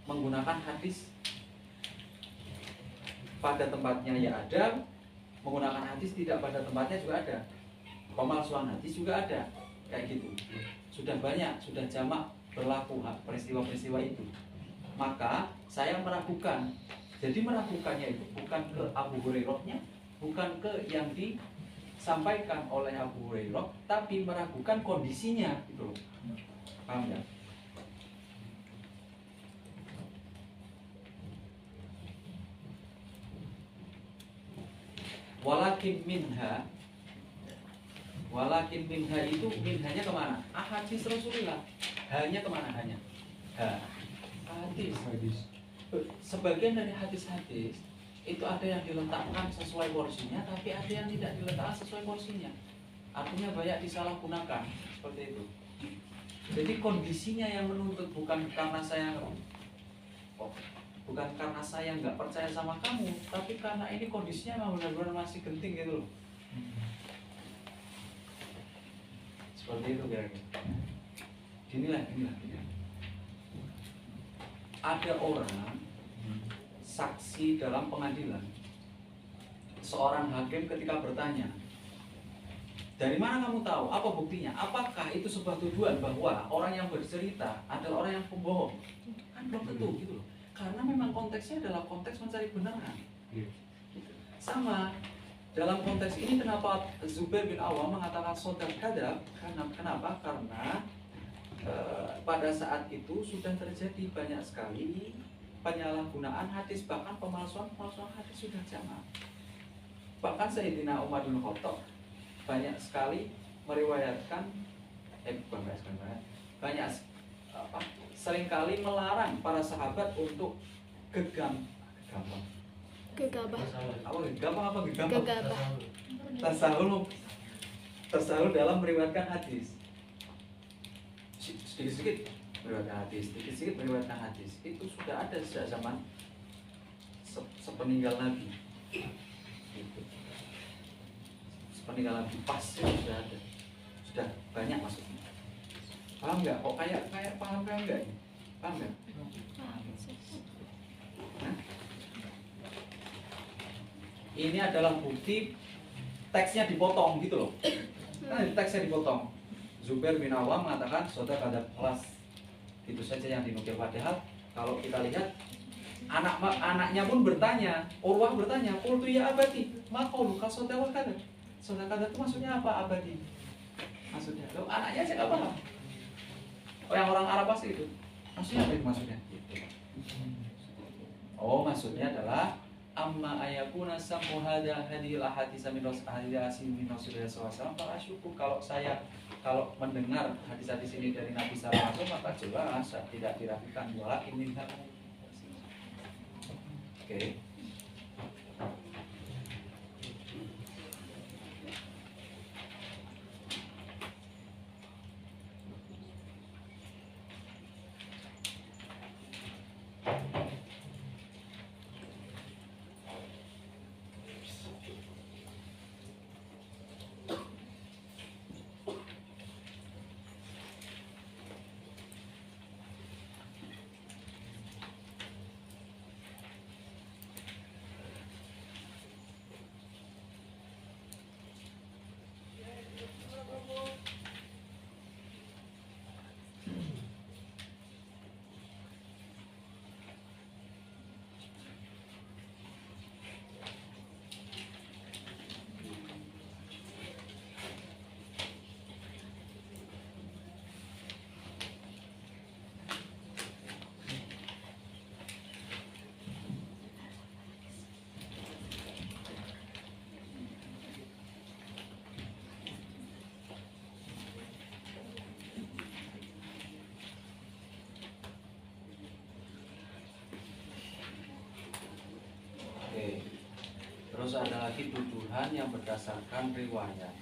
menggunakan hadis pada tempatnya ya ada, menggunakan hadis tidak pada tempatnya juga ada, pemalsuan hadis juga ada, kayak gitu. Sudah banyak, sudah jamak berlaku peristiwa-peristiwa itu. Maka saya meragukan. Jadi meragukannya itu bukan ke Abu Hurairahnya, bukan ke yang disampaikan oleh Abu Hurairah, tapi meragukan kondisinya gitu loh. Paham ya? Walakin minha itu, minhanya kemana? Hadis Rasulullah. Hanya kemana? Hanya hadis. Sebagian dari hadis-hadis itu ada yang diletakkan sesuai porsinya, tapi ada yang tidak diletakkan sesuai porsinya. Artinya banyak disalahgunakan seperti itu. Jadi kondisinya yang menuntut, bukan karena saya bukan karena saya nggak percaya sama kamu, tapi karena ini kondisinya memang benar-benar masih genting gitu loh. Seperti itu kira-kira. Ginilah. Ada orang saksi dalam pengadilan. Seorang hakim ketika bertanya, dari mana kamu tahu? Apa buktinya? Apakah itu sebuah tujuan bahwa orang yang bercerita adalah orang yang pembohong? Kan belum tentu gitu loh. Karena memang konteksnya adalah konteks mencari kebenaran. Sama dalam konteks ini kenapa Zubair bin Awam mengatakan sodaq kadab? Kenapa? Karena pada saat itu sudah terjadi banyak sekali penyalahgunaan hadis, bahkan pemalsuan hadis sudah jamak. Bahkan Sayyidina Umar bin Khattab banyak sekali meriwayatkan seringkali melarang para sahabat untuk gegabah tasahul dalam meriwayatkan hadis. Sedikit-sedikit meriwayatkan hadis itu sudah ada sejak zaman sepeninggal Nabi. Sepeninggal Nabi pasti sudah ada, sudah banyak maksudnya. Paham nggak? Kok kayak paham nggak? Paham nggak? Nah, ini adalah bukti teksnya dipotong gitu loh. Nah, teksnya dipotong. Zubair bin Awam mengatakan sodaq kadab, kelas itu saja yang dinukil. Padahal kalau kita lihat anaknya pun bertanya, Urwah bertanya, qultu ya abati, ma qauluka sodaq kadab? Sodaq kadab itu maksudnya apa abadi? Maksudnya, loh, anaknya aja nggak paham. Oh, yang orang Arab pasti itu. Maksudnya apa itu maksudnya? Oh, maksudnya adalah amma ayakuna samu hadil ahadits min Rasulillah sallallahu alaihi wasallam, asyukur kalau mendengar hadis-hadis ini dari Nabi sallallahu alaihi wasallam maka jelas tidak diragukan wala ini. Oke. Terus ada lagi tuduhan yang berdasarkan riwayat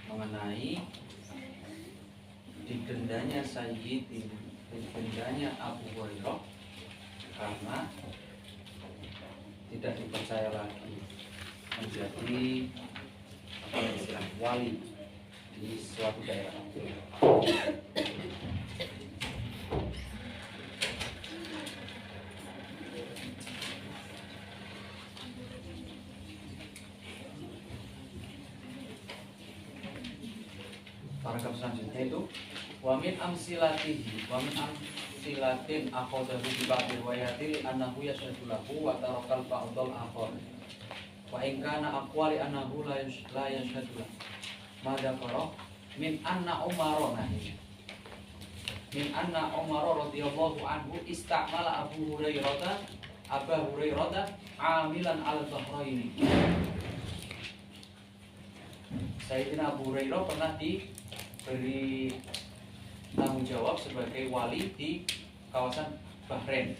mengenai didendanya Sayyidin, didendanya Abu Hurairah karena tidak dipercaya lagi menjadi istilah wali di suatu daerah. Paragraf selanjutnya itu wamin amsilatihi wamin amsilatin akhodahu bi ba'di riwayatil annahu yashhadu lahu wa tarakal ba'dal akhar wa in kana aqwali annahu la yashhadu lahu madza qara min anna Umar min anna Umar radhiyallahu anhu istamala Abu Hurairah amilan al-bahraini. Sayyidina Abu Hurairah pernah diberi tanggung jawab sebagai wali di kawasan Bahrain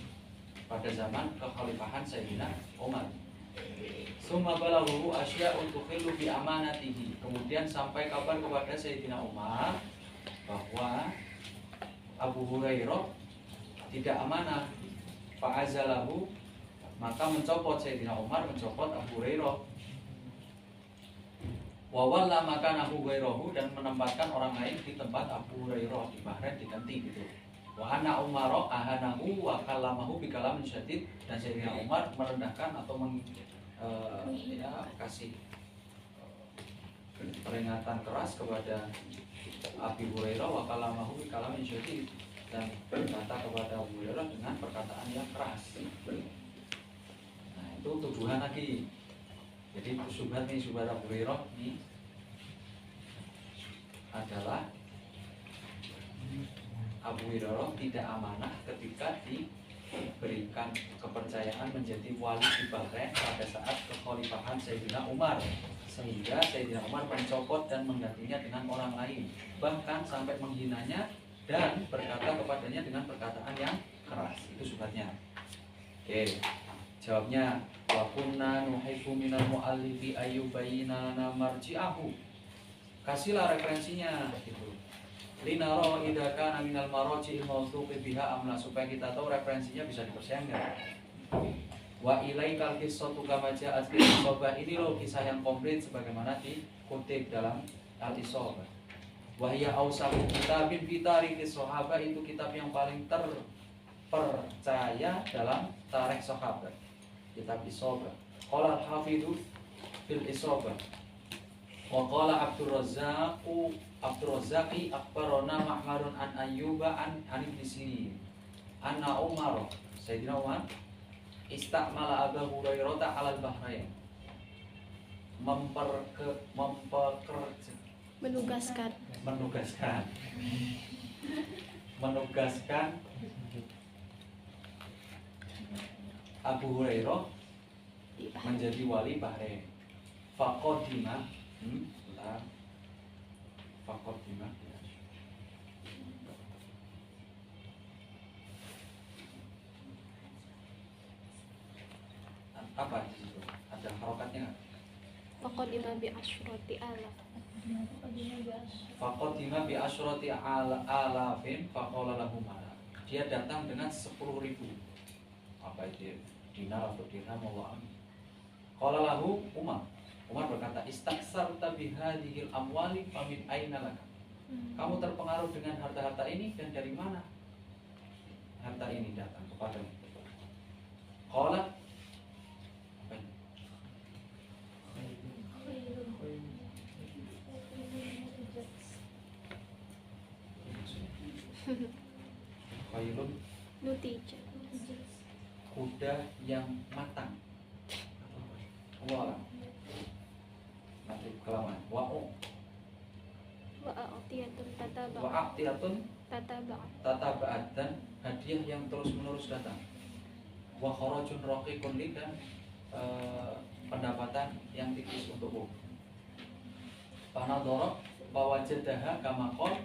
pada zaman kekhalifahan Sayyidina Umar. Summa balaghu asya'u tukhillu bi amanatihi. Kemudian sampai kabar kepada Sayyidina Umar bahwa Abu Hurairah tidak amanah fa'azalahu, maka mencopot Sayyidina Umar, mencopot Abu Hurairah. Wa walla makanahu ghairahu, dan menempatkan orang lain di tempat Abu Hurairah di Bahrain, diganti gitu. Wa anna Umar ahanahu wa kallamahu bi kalamin syadid, dan Sayyidina Umar merendahkan atau kasih peringatan keras kepada Abu Hurairah, wa kallamahu bi kalamin syadid, dan berkata kepada Abu Hurairah dengan perkataan yang keras. Nah, itu tuduhan lagi. Jadi subhat Abu Hurairah ini adalah Abu Hurairah tidak amanah ketika diberikan kepercayaan menjadi wali di Bahrain pada saat kekhalifahan Sayyidina Umar, sehingga Sayyidina Umar mencopot dan menggantinya dengan orang lain, bahkan sampai menghinanya dan berkata kepadanya dengan perkataan yang keras. Itu subhatnya. Oke, jawabnya, wa kunna nuhibbu minal mu'allifi ayyubayyina lana marji'ahu. Kasihlah referensinya gitu. Linaro idza kana minal maraji'il mawthuqi biha amla, supaya kita tahu referensinya bisa dipercaya enggak. Wa ilaikal qissatu kama ja'at fil Isobah, ini loh kisah yang komplit sebagaimana dikutip dalam Al-Isobah. Wa hiya awsaqu kitabin fi tarikhis sahabah, itu kitab yang paling terpercaya dalam tarikh sahabat, kitab Isobah. Qala al-hafidhu fil Isobah wa qala Abdur Razzaqi akhbarana Ma'marun an Ayyuba an Ibn Sirin anna Umar, Sayyidina Umar istakmala Abu Hurairah ala al-Bahrain, menugaskan Abu Hurairah menjadi wali Bahrain. Faqadima apa di situ? Ada harokatnya nggak? Faqadima bi asyrati alaf. Faqadima bi asyrati alafin faqala lahum mala. Dia datang dengan 10.000. Apa itu? Dinar atau dirham, Allah amin. Qala lahu Umar berkata, istaksarta bihadhil amwali famin aina laka. Kamu terpengaruh dengan harta-harta ini, dan dari mana harta ini datang kepadamu? Qala khairun Nutija. kuda yang matang. Allah nanti kelamaan. Wa'atiyatun tataba'at, dan hadiah yang terus menerus datang. Wa kharajun raqiqun li, dan pendapatan yang tipis untukku. Panadhara wajadaha kama qol.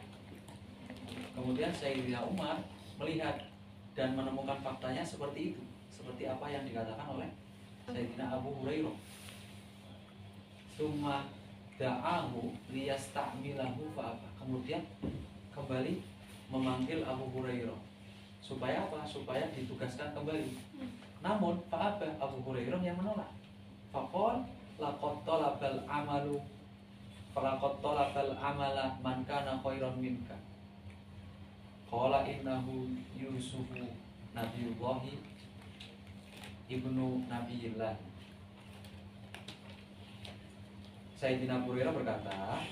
Kemudian Sayyidina Umar melihat dan menemukan faktanya seperti itu, seperti apa yang dikatakan oleh Sayyidina Abu Hurairah. Summa da'ahu liyasta'milahu fa'aba. Kemudian kembali memanggil Abu Hurairah. Supaya apa? Supaya ditugaskan kembali. Namun fa'aba, Abu Hurairah yang menolak. Faqol laqad talabal amala man kana khairan minka. Qala innahu Yusufu Nabiyullahi ibnu Nabiyillah. Sayyidina Abu Hurairah berkata,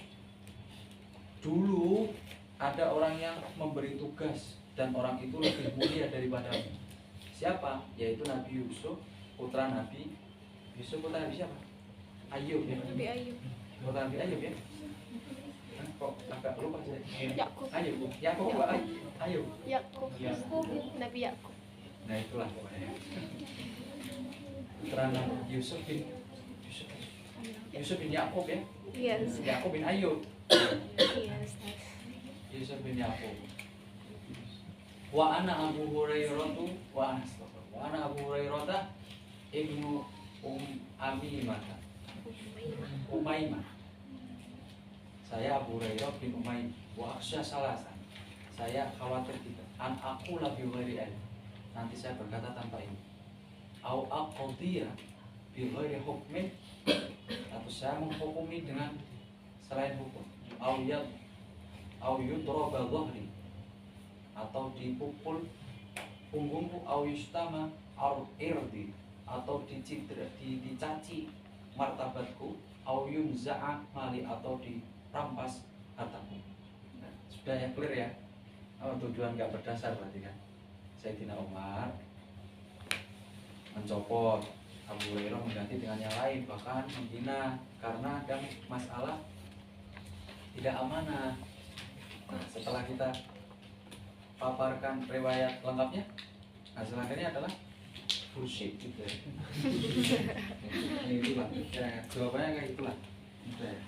dulu ada orang yang memberi tugas dan orang itu lebih mulia daripadamu. Siapa? Yaitu Nabi Yusuf, putra Nabi Yusuf, putra Nabi siapa? Ayub ya? Nabi Ayub. Putra Nabi Ayub ya? Kok agak lupa sih? Yakub. Ayub Ayub. Yakub. Nabi Yakub. Nah itulah pokoknya. Putra Nabi Yusuf bin Yakub ya? Yes. Yakub bin Ayub. Yes. Yusuf bin Yakub. Wa ana Abu Hurairah ibnu Umaymah. Saya Abu Hurairah bin Umaymah. Wa akhsha salasan. Saya khawatir kita. An aku lebih ghairi ilm. nanti saya berkata tanpa ini. Au aqdiya bi ghairi hukmin, atau saya menghukumi dengan selain hukum. Au yudraba dhahri, atau dipukul punggungku. Au yustama irdi, atau dicaci martabatku. Au yunza'a mali, atau dirampas hartaku. Nah, sudah ya, clear ya. Tujuan nggak berdasar berarti kan. Sayyidina Umar mencopot, Abu Hurairah mengganti dengan yang lain, bahkan menghina karena ada masalah tidak amanah. Nah, setelah kita paparkan riwayat lengkapnya, hasil akhirnya adalah bullshit gitu ya. Itulah ya, jawabannya kayak itulah. Udah ya.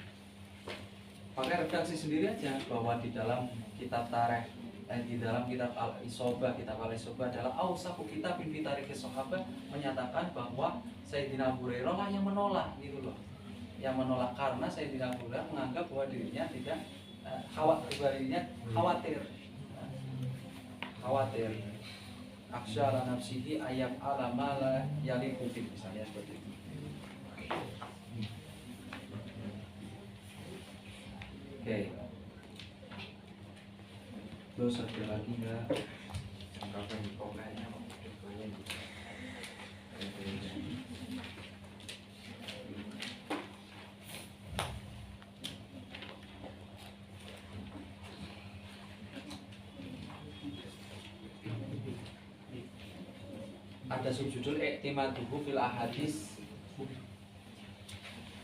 Pakai redaksi sendiri aja bahwa di dalam kitab tarikh, di dalam kitab Al-Isobah, kitab Al-Isobah adalah awsafu kitab bin Fitarikh Sahabah, menyatakan bahwa Sayyidina Abu Hurairah lah yang menolak gitu loh. Yang menolak karena Sayyidina Abu Hurairah menganggap bahwa dirinya tidak khawatir. Aksya ala nafsihi ayam ala mala yaliku bih, misalnya seperti itu. Oke. Terus ada lagi nggak? Kapan kayaknya mau ada subjudul i'timaduhu fil ahadis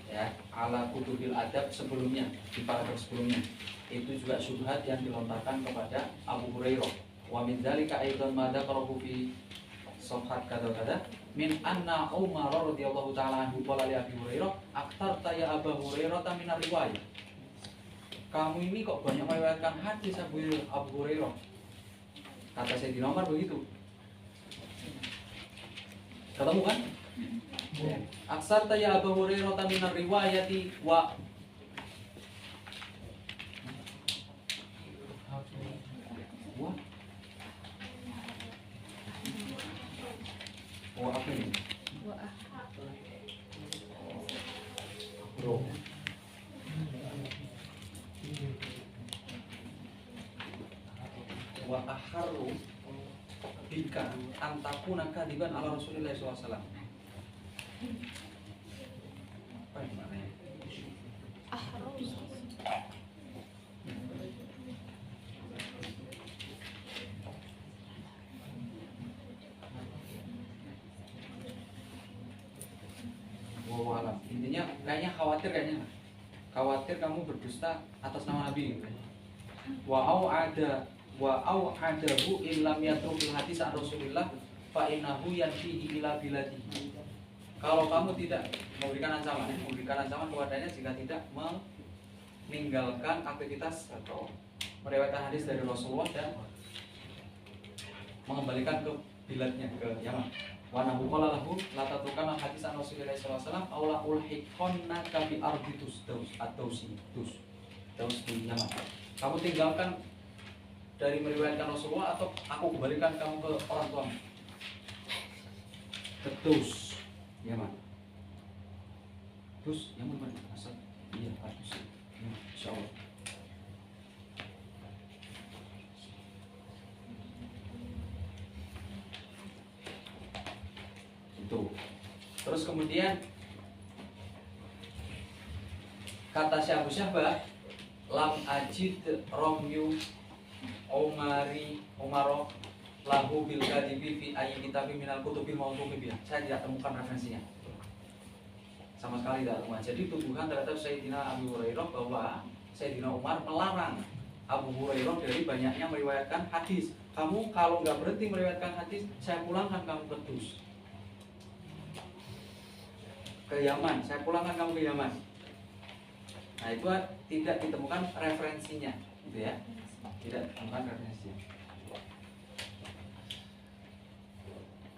ya, ala kutubil adab sebelumnya, di paragraf sebelumnya. Itu juga syubhat yang dilontarkan kepada Abu Hurairah. Wa min dzalika aidan ma dzakarahu fi safhat kada min anna Umar radhiyallahu taala anhu qala li Abi Hurairah aktarta ya Abu Hurairah min riwayat. Kamu ini kok banyak meriwayatkan hadis Abu Hurairah. Kata Sayyidina Umar begitu. Ketemu kan? Aksarta ya Abu Hurairah min riwayati wa apa ini? Bro. Wa aharu bika antakuna kadiban ala Rasulillah SAW. Apa yang mana ya? Wallahualam. Intinya kayaknya khawatir kamu berdusta atas nama Nabi. Wa adahu illam yatrukil hadis an Rasulillah fa innahu yanfihi ila biladihi. Kalau kamu tidak memberikan ancaman kepadanya jika tidak meninggalkan aktivitas atau meriwayatkan hadis dari Rasulullah dan mengembalikan ke biladnya, ke Yaman. Wa nahu qala lahu la tatrukan hadis an Rasulillah sallallahu alaihi wasallam aw la ulhiqanna ka bi arditus daus di Yaman. Kamu tinggalkan dari meriwayatkan Rasulullah atau aku kembalikan kamu ke orang tuamu. Ketus Yaman. Terus Yaman mana? Asal iya harus. Insyaallah. Itu. Terus kemudian kata Syekh Syahbah, lam ajid romyu Umaro lahu bil kadibi fi ayyi kitabi minal kutubil mawdu'i biha. Saya tidak temukan referensinya. Sama sekali tidak temukan. Jadi tuduhan terhadap Sayyidina Abu Hurairah bahwa Sayyidina Umar melarang Abu Hurairah dari banyaknya meriwayatkan hadis. Kamu kalau nggak berhenti meriwayatkan hadis, saya pulangkan kamu ke Yaman. Saya pulangkan kamu ke Yaman. Nah itu tidak ditemukan referensinya, gitu ya. Tidak ditemukan referensinya.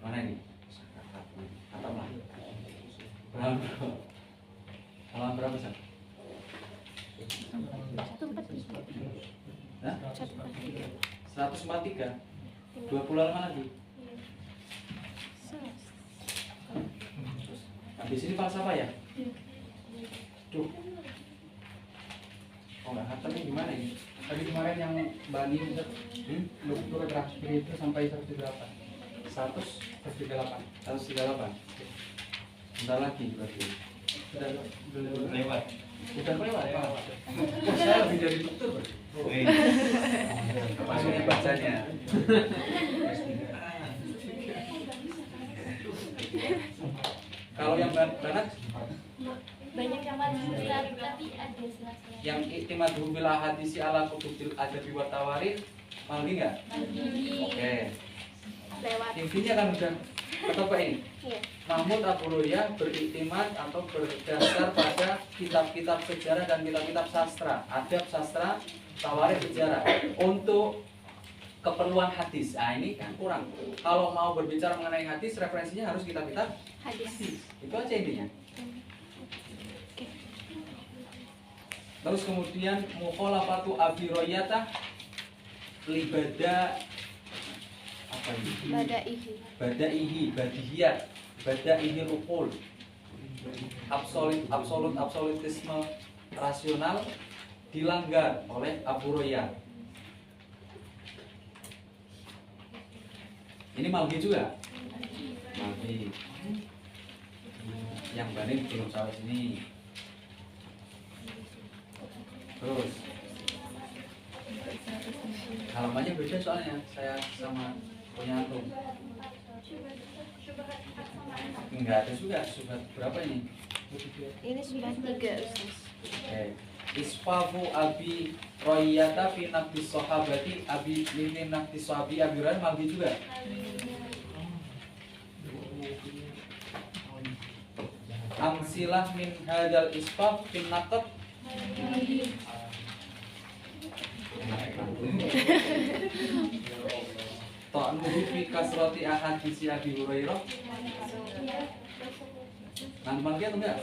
Mana ini? Atau mana? Halaman berapa sih? 143. 143. 20 halaman lagi. di sini falsafah ya? Duh. Oh nggak khatamnya gimana ini? Tadi kemarin yang Bani itu Dr. Raksbri itu sampai 108. 138. 138. Bentar lagi berarti. Udah lewat. Bukan lewat ya? Oh, saya lebih dari dokter berarti. Maksudnya bacanya. Kalau yang banat, Banyak yang Ustaz, tapi ada sela-sela. yang iktimaduhu bila hadisi ala kutubil adabi wa tawarikh, mau lagi nggak? Oke. Lewat. Intinya kan udah ketemu ini. Iya. Mahmud Abu-Ruya beriktimat atau berdasar pada kitab-kitab sejarah dan kitab-kitab sastra, adab sastra, tawarikh sejarah untuk keperluan hadis. Ah ini kan kurang. Kalau mau berbicara mengenai hadis, referensinya harus kitab-kitab Hadis. itu aja intinya. Terus kemudian mukhalafatu Abi Royatah libada apa ini? Badaihi. Badihiyat, badaihi uqul. Absolutisme rasional dilanggar oleh Abu Royah. Ini Malgi juga. Malgi. Yang Bani belum sampai sini. Terus halamannya beda soalnya saya sama punya antum. Enggak ada juga surat berapa ini? Ini sudah 3 Ustaz. Oke. Isfahu Abi Royata fi naqdis sahabati Abi min naqdis sahabi Abi Hurairah Malgi juga. Amsilah min hadal isfah fi naqd ta'nuhu fi kasrati ahadisi Abi Hurairah. Nanti Malgi atau enggak?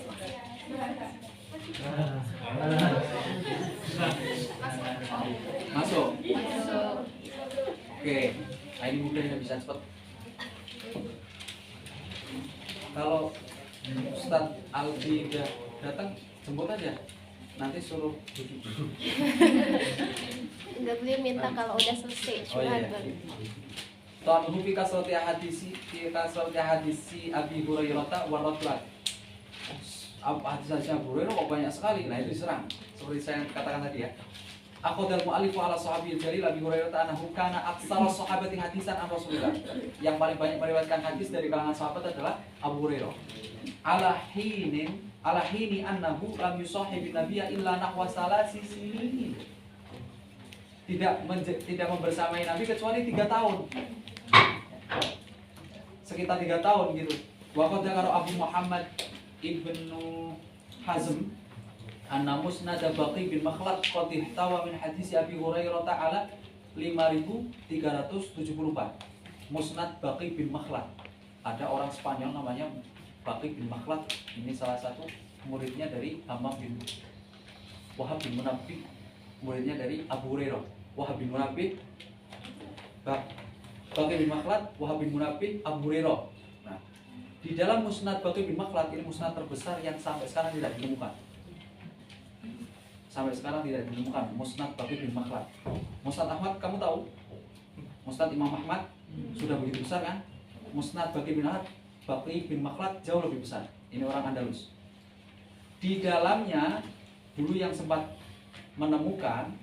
Masuk. Oke, ini mudah yang bisa cepat. Kalau Ustadz Aldi udah datang, jemput aja. Nanti suruh duduk. Enggak boleh minta kalau udah selesai. Oh iya. Baru. Ta'nuhu fi kasrati ahadisi Abi Hurairah wa radlat. Hadis Abu Hurairah kok banyak sekali. Nah itu diserang. Seperti saya katakan tadi ya. Akhadal mu'allifu ala sahabil jalil Abi Hurairah annahu kana aktsara sahabati hadisan an Rasulillah. Yang paling banyak meriwayatkan hadis dari kalangan sahabat adalah Abu Hurairah. Ala hini annahu lam yusahibin nabiyya illa nahwa salasi sinin. Tidak membersamai Nabi kecuali 3 tahun. Sekitar 3 tahun gitu. Wa qad dzakara Abu Muhammad Ibnu Hazm anna musnad Baqi bin Makhlad qad ihtawa min hadis Abi Hurairah ta'ala 5374. Musnad Baqi bin Makhlad. Ada orang Spanyol namanya Baqi bin Makhlad. Ini salah satu muridnya dari Hammam bin Wahab bin Munabbih, muridnya dari Abu Hurairah. Wahab bin Munabbih, Baqi bin Makhlad, Wahab bin Munabbih, Abu Hurairah. Nah, di dalam musnad Baqi bin Makhlad ini musnad terbesar yang sampai sekarang tidak ditemukan. Sampai sekarang tidak ditemukan musnad Baqi bin Makhlad. Musnad Ahmad kamu tahu? Musnad Imam Ahmad sudah begitu besar kan? Musnad Baqi bin Makhlad jauh lebih besar. Ini orang Andalus. Di dalamnya dulu yang sempat menemukan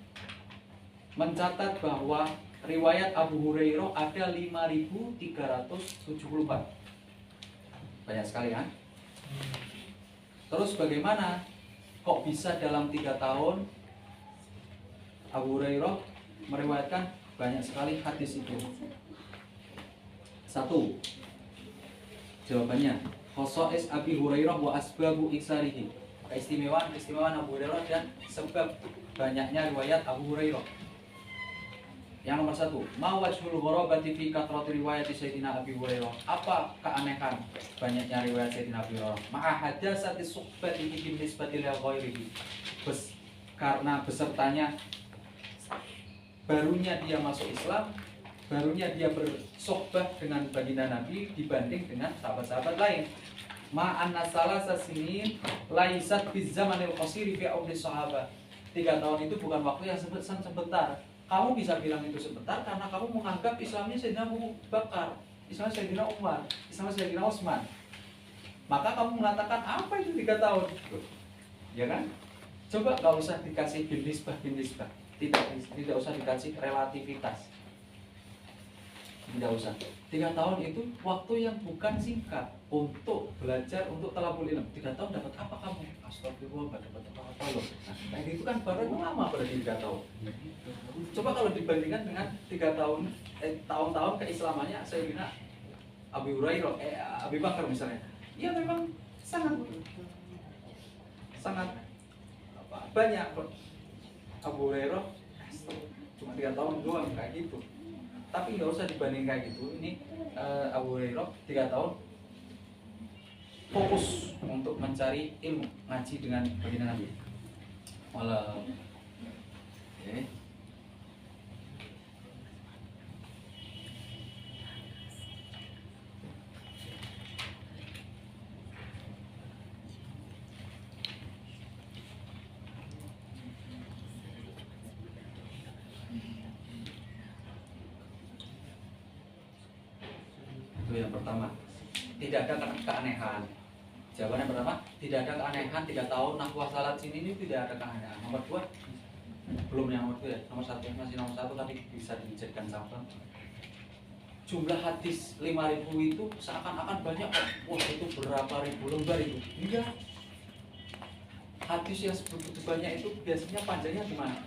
mencatat bahwa riwayat Abu Hurairah ada 5374. Banyak sekali kan? Terus bagaimana kok bisa dalam 3 tahun Abu Hurairah meriwayatkan banyak sekali hadis itu? 1. Jawabannya Khosais Abi Hurairah wa asbabu iksarihi. Keistimewaan Abu Hurairah dan sebab banyaknya riwayat Abu Hurairah. Yang nomor 1, ma wajhul gharabati fi kathrati riwayat Sayyidina Abi Hurairah. Apa keanehan banyaknya riwayat Sayyidina Abi Hurairah? Ma'a hadatsati suhbati bin nisbati li ghairihi. Karena besertanya barunya dia masuk Islam, barunya dia bersohbah dengan baginda Nabi dibanding dengan sahabat-sahabat lain. Ma'anna salasa sinin laisat fi zamanil qasiri fi audi sahabat. 3 tahun itu bukan waktu yang sebentar. Kamu bisa bilang itu sebentar karena kamu menganggap Islamnya Sayyidina Abu Bakar, Islamnya Sayyidina Umar, Islamnya Sayyidina Utsman. Maka kamu mengatakan apa itu 3 tahun? Ya kan? Coba nggak usah dikasih binisbah. Tidak usah dikasih relativitas. Tidak usah. 3 tahun itu waktu yang bukan singkat untuk belajar, untuk talabul ilm. 3 tahun dapat apa kamu? Astagfirullah, nggak dapat apa-apa loh. Nah, itu kan baru lama berarti 3 tahun. Coba kalau dibandingkan dengan 3 tahun, tahun-tahun keislamannya Sayyidina Abu Hurairah, Abu Bakar misalnya. Ya memang sangat banyak. Abu Hurairah cuma 3 tahun doang kayak gitu. Tapi nggak usah dibanding kayak gitu. Ini Abu Hurairah 3 tahun fokus untuk mencari ilmu, ngaji dengan baginda Nabi. Walau okay. Itu yang pertama. Tidak ada keanehan. Jawaban yang pertama, tidak ada keanehan. 3 tahun nahwa salat sini ini tidak ada keanehan. Nomor 2, belum yang nomor 2 ya. Nomor 1 masih nomor 1 tapi bisa dijadikan contoh. Jumlah hadis 5.000 itu seakan-akan banyak. Wah, itu berapa ribu lembar itu? Enggak. Hadis yang sebegitu banyak itu biasanya panjangnya di mana?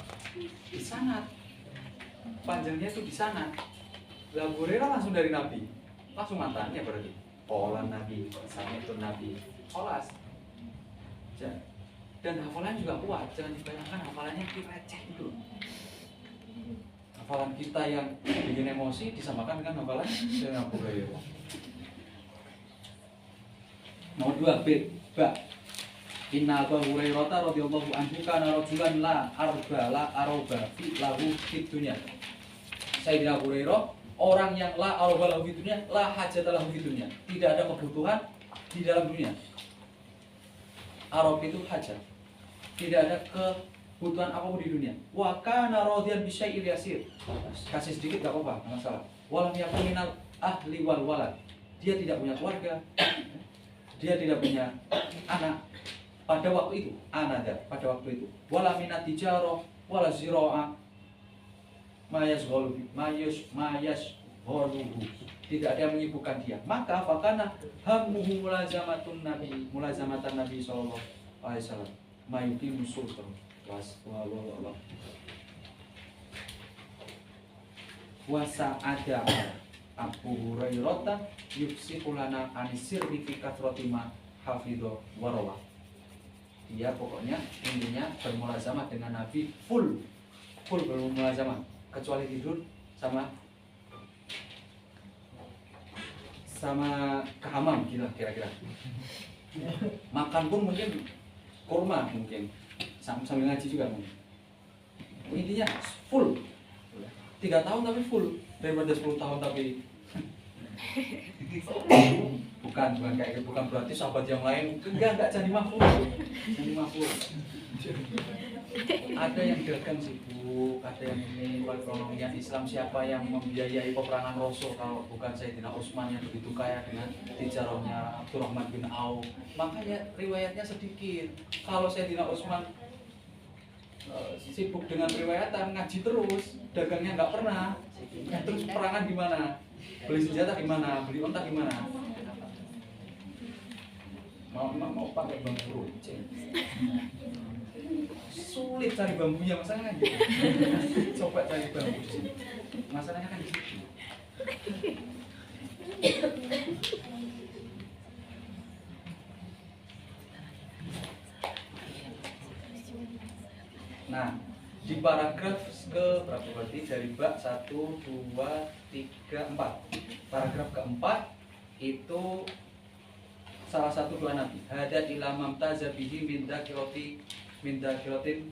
Di sanad. Panjangnya itu di sanad. Abu Hurairah langsung dari Nabi. Langsung mantannya berarti. Qolan Nabi, sami'tu Nabi. Kholas. Dan hafalannya juga kuat. Jangan dibayangkan hafalannya receh itu. Hafalan kita yang bikin emosi disamakan dengan hafalan dengan Abu Hurairah. Nomor 2 B. Inna Abu Hurairah radhiyallahu anhu kana rajulan la arba fi lahu fid dunya. Sayyidina Abu Hurairah orang yang la arba lahu fid dunya, la hajata lahu fid dunya. Tidak ada kebutuhan di dalam dunia. Arab itu hajat. Tidak ada kebutuhan apapun di dunia. Wa kana radhiyan bi syai'il yasir. Kasih sedikit enggak apa-apa, enggak masalah. Walam yakun minal ahli wal walad. Dia tidak punya keluarga. Dia tidak punya anak. Pada waktu itu, anada, pada waktu itu. Wala minat tijarah, wala zira'ah. Mayas gholuhu. Tidak ada yang menyibukkan dia. Maka fakana hammuhu mulazamatan Nabi sallallahu alaihi wasallam. Mayuti musultan. Wasa'ada Abu Hurairah yufsikulana anisirri fi kathratima hafidho warawah. Dia pokoknya intinya bermulazamah dengan Nabi full bermulazamah, kecuali tidur sama ke hamam gitu kira-kira. Makan pun mungkin kurma mungkin sambil ngaji juga mungkin. Intinya full 3 tahun tapi full daripada 10 tahun tapi bukan kayak gitu, bukan berarti sahabat yang lain enggak jadi makhluk. Ada yang dagang sibuk, ada yang ini perekonomian Islam. Siapa yang membiayai peperangan Rasul kalau bukan Sayyidina Utsman yang begitu kaya dengan tijarahnya Abdurrahman bin Auf. Makanya riwayatnya sedikit. Kalau Sayyidina Utsman sibuk dengan riwayatan, ngaji terus, dagangnya nggak pernah. Terus perangan gimana? Beli senjata gimana? Beli ontak gimana? Mau pakai bambu runcing. Sulit cari bambunya masalahnya gitu. Coba cari bambu di sini. Masalahnya kan di situ. Nah, di paragraf ke berapa berarti dari bab 1, 2, 3, 4. Paragraf keempat itu salah satu doa Nabi. Hadat ila mamtaza bihi min dakirotin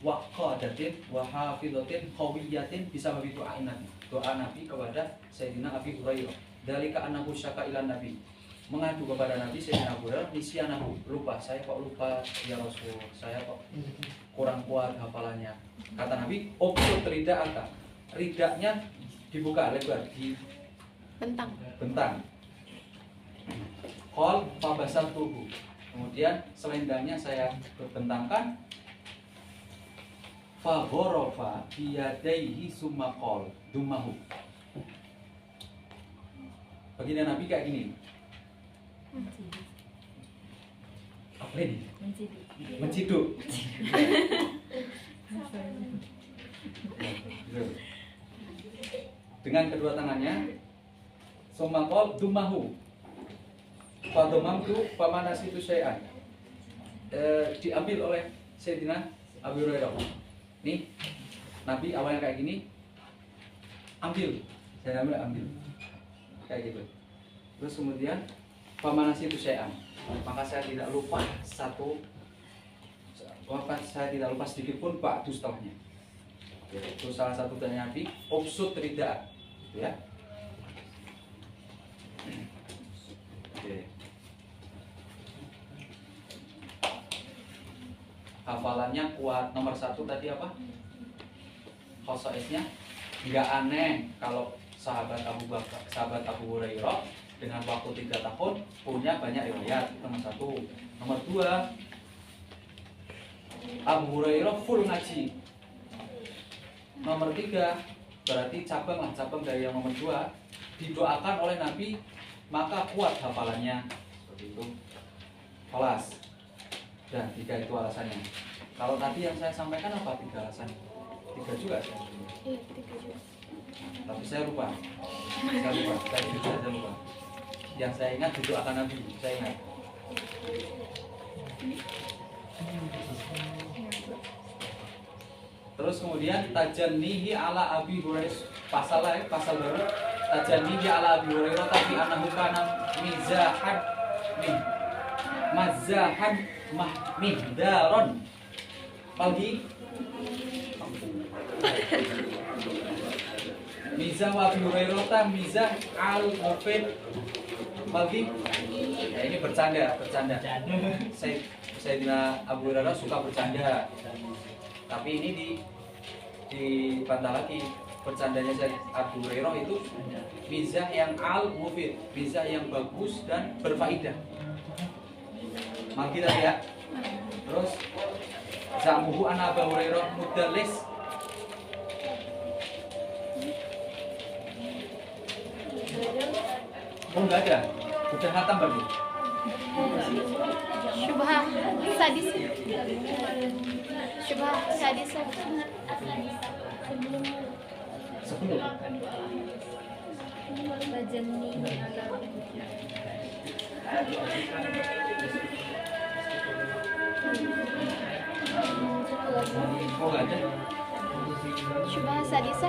wa qadatin wa hafidhatin qawiyatin bisa begitu Nabi. Doa Nabi kepada Sayyidina Abi Hurairah. Dalika annahu syaka ila Nabi. mengadu kepada Nabi Sayyidina Abu Hurairah, nisyan aku, lupa, saya kok lupa ya Rasul, saya kok kurang kuat hafalannya. Kata Nabi, "Uqsud rida'aka." Ridaknya dibuka lebar, Bentang. bentang. Qol fabasal tubuh. Kemudian selendangnya saya bentangkan. Fa gharafa bi yadayhi summa qol dumahu. Baginda Nabi kayak gini. Apa ini? Menciduk. Dengan kedua tangannya, summa qol dumahu. Fadomam tu pamanas itu syai'an. Diambil oleh Sayyidina Abu Hurairah. Nih, Nabi awalnya kayak gini, ambil, saya ambil, kayak gitu. Terus kemudian pamanas itu syai'an. Maka saya tidak lupa saya tidak lupa sedikit pun ba'du setelahnya. Itu salah satu dari Nabi, uqsud rida'ak, gitu ya. Oke. Hafalannya kuat. Nomor 1 tadi apa? Khosoisnya nggak aneh kalau sahabat Abu Hurairah dengan waktu 3 tahun punya banyak riwayat. Itu nomor 1. Nomor 2, Abu Hurairah full ngaji. Nomor 3, berarti cabang dari yang nomor 2, didoakan oleh Nabi maka kuat hafalannya. Seperti itu. Kelas. Dan 3 itu alasannya. Kalau tadi yang saya sampaikan apa 3 alasan? 3 juga saya. Iya, 3 juga. Tapi saya lupa. Saya lupa. Yang saya ingat duduk akan Nabi. Saya ingat. Terus kemudian tajannihi ala Abi Hurairah, pasal baru. Tajannihi ala Abi Hurairah tapi anahu kana mazahan mihdaron pagi mizah wa Abi Hurairah ta mizah al-mufid pagi. Ya, ini bercanda. Sayyidina Abu Hurairah suka bercanda. Tapi ini dibantah lagi. Bercandanya Abu Hurairah itu mizah yang al-mufid, mizah yang bagus dan berfaedah. Mangki tadi ya. Terus zamuhu an Abu Hurairah mudallis. Oh enggak ada. Udah khatam berarti. Syubhah sadis. Syubhah sadis. Sebelum. Oh enggak ada. Syubhah sadis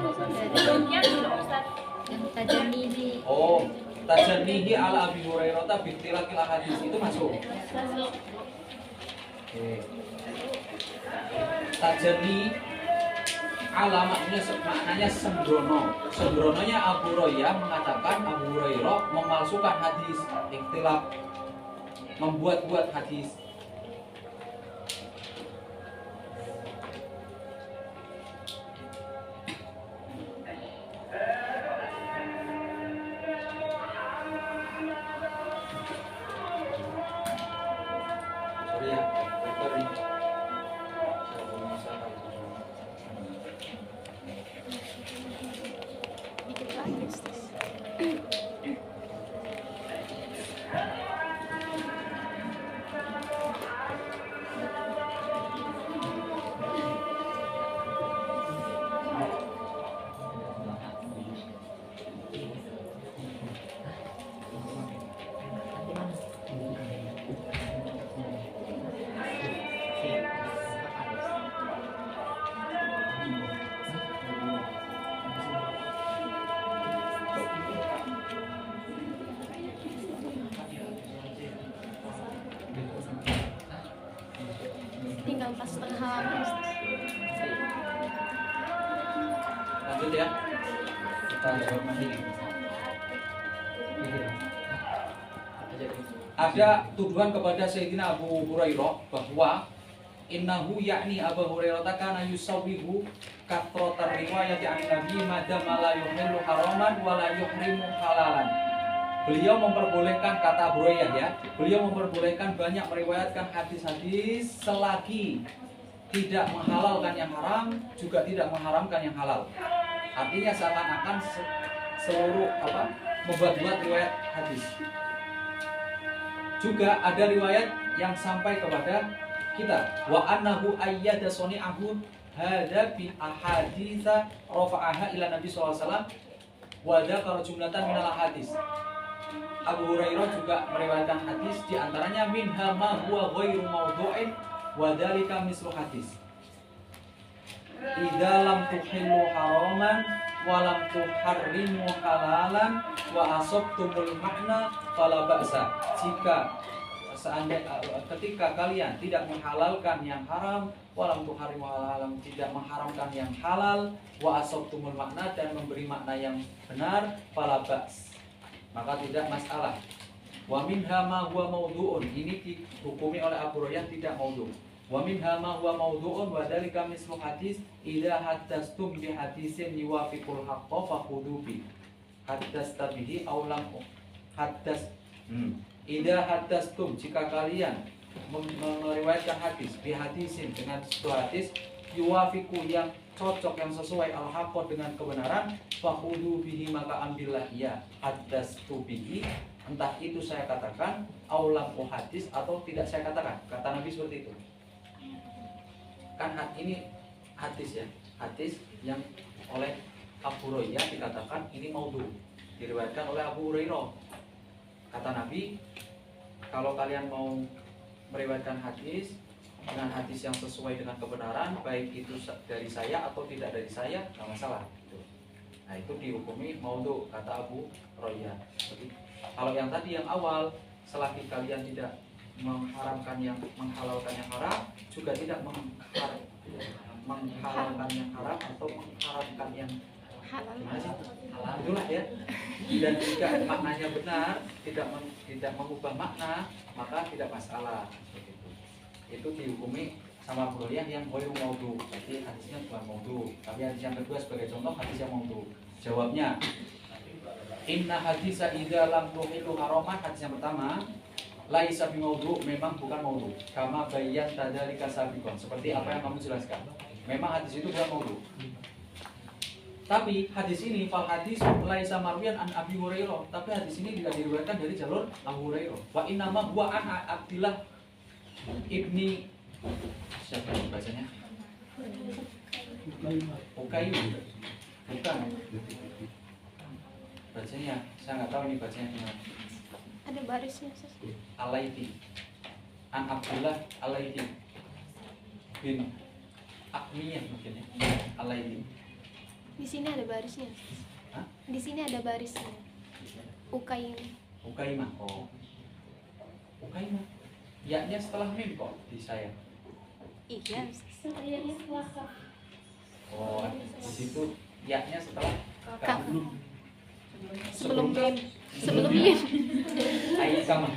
yang tajani di Oh, tajannihi ala Abi Hurairah bitilakil hadis itu masuk. Oke. Tajanni ala maknanya sembrono. Sembrononya Abu Hurairah mengatakan Abu Hurairah memalsukan hadis, ikhtilaf, membuat-buat hadis. Sorry ya, rekor ini. Saya belum bisa dikit lagi, Ustaz. Tinggal pas setengah halaman, Ustaz. lanjut ya. Kita jawab masih. Aja ada tuduhan kepada Sayyidina Abu Hurairah bahwa innahu yakni Abu Hurairah kana yusawwihu kathratar riwayati an Nabi madama la yuhillu haraman wa la yuhrimu halalan. Beliau memperbolehkan, kata Abu Hurairah ya, beliau memperbolehkan banyak meriwayatkan hadis-hadis selagi tidak menghalalkan yang haram juga tidak mengharamkan yang halal. Artinya seakan-akan seluruh membuat-buat riwayat hadis. Juga ada riwayat yang sampai kepada kita wa annahu ayyada suni'ahu hadza bi ahaditsa rafa'aha ila Nabi sallallahu alaihi wasallam wa dzakara jumlatan minal hadis. Abu Hurairah juga meriwayatkan hadis di antaranya minha ma huwa ghairu maudhu'in wa dzalika mislu hadis idza lam tuhillu haraman wa lam tuharrimu halalan wa asabtumul makna fala ba'sa. Jika ketika kalian tidak menghalalkan yang haram, walam tuharimu halalan, tidak mengharamkan yang halal, wa asabtumul makna, dan memberi makna yang benar, fala ba's, maka tidak masalah. Wa minha ma huwa maudhu'un, ini dihukumi oleh Abu Hurairah tidak maudhu'. Wa minha ma huwa maudhu'un wa dzalika mislu hadis idza haddastum bi hadisin yuwafiqul haqqa fakhudhu bi haddastabihi aw lam haddas idza haddastum, jika kalian meriwayatkan hadis bi hadisin dengan sebuah hadis yuwafiqu, yang cocok, yang sesuai al-haqqa dengan kebenaran, fakhudhu bihi, maka ambillah ia haddastu bihi, entah itu saya katakan aw lam hadis atau tidak saya katakan. Kata Nabi seperti itu. Kan ini hadis ya, hadis yang oleh Abu Hurairah dikatakan ini maudhu, diriwayatkan oleh Abu Hurairah. Kata Nabi, kalau kalian mau meriwayatkan hadis dengan hadis yang sesuai dengan kebenaran, baik itu dari saya atau tidak dari saya, nggak masalah. Nah itu dihukumi maudhu, kata Abu Hurairah. Jadi kalau yang tadi yang awal, selagi kalian tidak mengharamkan yang menghalalkan yang haram, juga tidak menghalalkan yang haram atau mengharamkan yang halal, itulah ya. Dan jika maknanya benar, tidak mengubah makna, maka tidak masalah. Itu dihukumi sama Abu Hurairah yang ghairu maudhu. Jadi hadisnya bukan maudhu. Tapi hadis yang kedua sebagai contoh hadis yang maudhu. Jawabnya, inna hadisa idza lam tuhillu haraman, hadis yang pertama, laisa bi maudhu, memang bukan maudhu. Kama bayyan tadzalika sabiqan, seperti apa yang kamu jelaskan. Memang hadis itu bukan maudhu. Tapi hadis ini fal hadis laisa marwiyan an Abi Hurairah, tapi hadis ini tidak diriwayatkan dari jalur Abu Hurairah. Wa inna ma huwa an Abdillah ibni, siapa yang bacanya? Ukayu. Bukan. Bacanya saya nggak tahu ini bacanya gimana. Ada barisnya. Alaiti. An Abdullah Alaiti bin Akmiyah mungkin ya. Alaiti. Di sini ada barisnya. Hah? Di sini ada barisnya. Ukaimah. Oh. Ukaimah. Ya-nya setelah mim kok di saya. Iya. Oh, di situ ya-nya setelah Kaf. kaf. Sebelum mim. Sebelum mim. Ayat sama.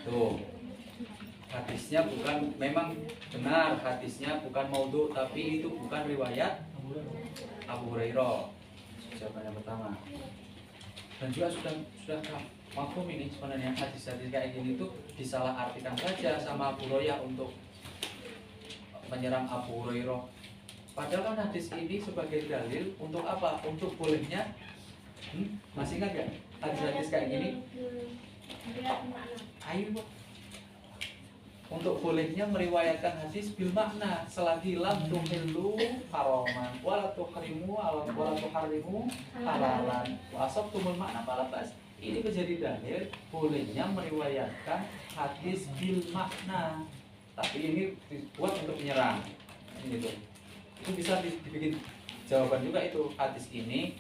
Tuh, hadisnya bukan, memang benar hadisnya bukan maudhu, tapi itu bukan riwayat Abu Hurairah. Jawaban yang pertama. Dan juga sudah mafhum ini sebenarnya, hadis-hadis kayak gini tuh disalahartikan saja sama Abu Hurairah untuk menyerang Abu Hurairah. Padahal kan hadis ini sebagai dalil untuk apa? Untuk bolehnya, masih ingat gak hadis-hadis kayak gini? Ayo, untuk bolehnya meriwayatkan hadis bil makna selagi lam tuhillu haraman wala tuhrimu wala tuharrimu halalan wa asabtumul makna fala bas. Ini menjadi dalil bolehnya meriwayatkan hadis bil makna, tapi ini dibuat untuk menyerang gitu. Itu bisa dibikin jawaban juga, itu hadis ini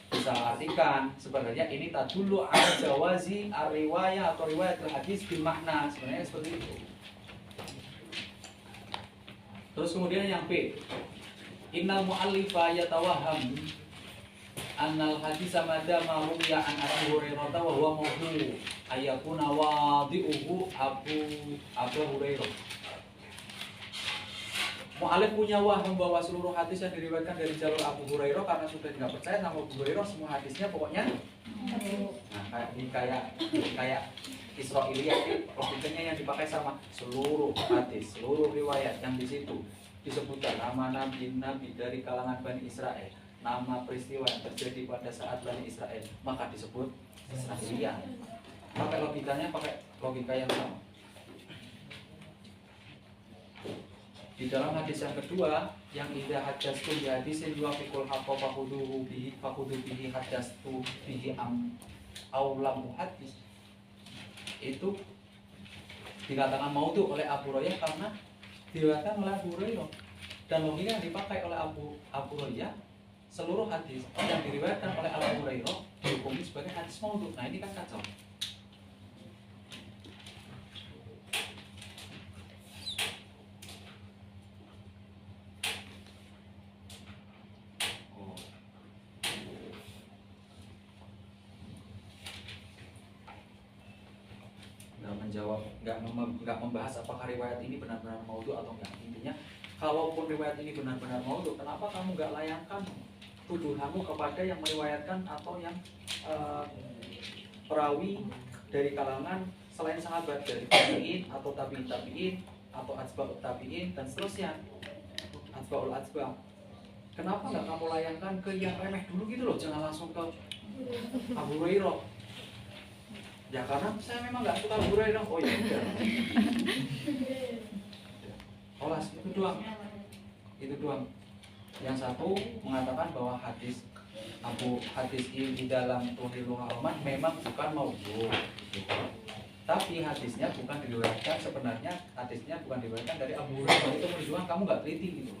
bisa artikan sebenarnya ini tadullu ala jawazi ar-riwayah atau riwayat hadis bil makna, sebenarnya seperti itu. Terus kemudian yang B, innal mu'allifa yatawahham annal haditsa madama ruwiya an Abi Hurairah wa huwa mawdu' ayakuna wadi'uhu Abu Hurairah. Mu'alif punya waham bahwa seluruh hadis yang diriwayatkan dari jalur Abu Hurairah karena sudah nggak percaya sama Abu Hurairah, semua hadisnya pokoknya nah kayak Israiliyah, logikanya yang dipakai sama seluruh hadis, seluruh riwayat yang di situ disebutkan nama nabi dari kalangan Bani Israel, nama peristiwa yang terjadi pada saat Bani Israel, maka disebut Israiliyah. Pakai logikanya, pakai logika yang sama. Di dalam hadis yang kedua, yang idza hadastu bi hadisin yuwafiqul haqqa fakhuduhu bihi hadastu bihi aw lam hadis, itu dikatakan maudhu oleh Abu Hurairah karena diriwayatkan oleh Abu Hurairah, dan logika yang dipakai oleh Abu Hurairah, seluruh hadis yang diriwayatkan oleh Abu Hurairah dihukumi sebagai hadis maudhu. Nah ini kan kacau. Nggak membahas apakah riwayat ini benar-benar maudhu atau enggak. Intinya, kalaupun riwayat ini benar-benar maudhu, kenapa kamu nggak layangkan tuduhanmu kepada yang meriwayatkan atau yang perawi dari kalangan selain sahabat, dari tabi'in atau tabi'in atau atsba'ut tabi'in dan seterusnya, atsba'ul atsba'. Kenapa nggak kamu layangkan ke yang remeh dulu gitu loh, jangan langsung ke Abu Hurairah. Ya karena saya memang nggak suka Abu Hurairah. Oh ya udah. Olas itu doang. Yang satu mengatakan bahwa hadis ini di dalam Tuhilul Haraman memang bukan maudhu. Tapi hadisnya bukan diriwayatkan, sebenarnya hadisnya bukan diriwayatkan dari Abu Hurairah. Itu menunjukkan kamu nggak teliti gitu.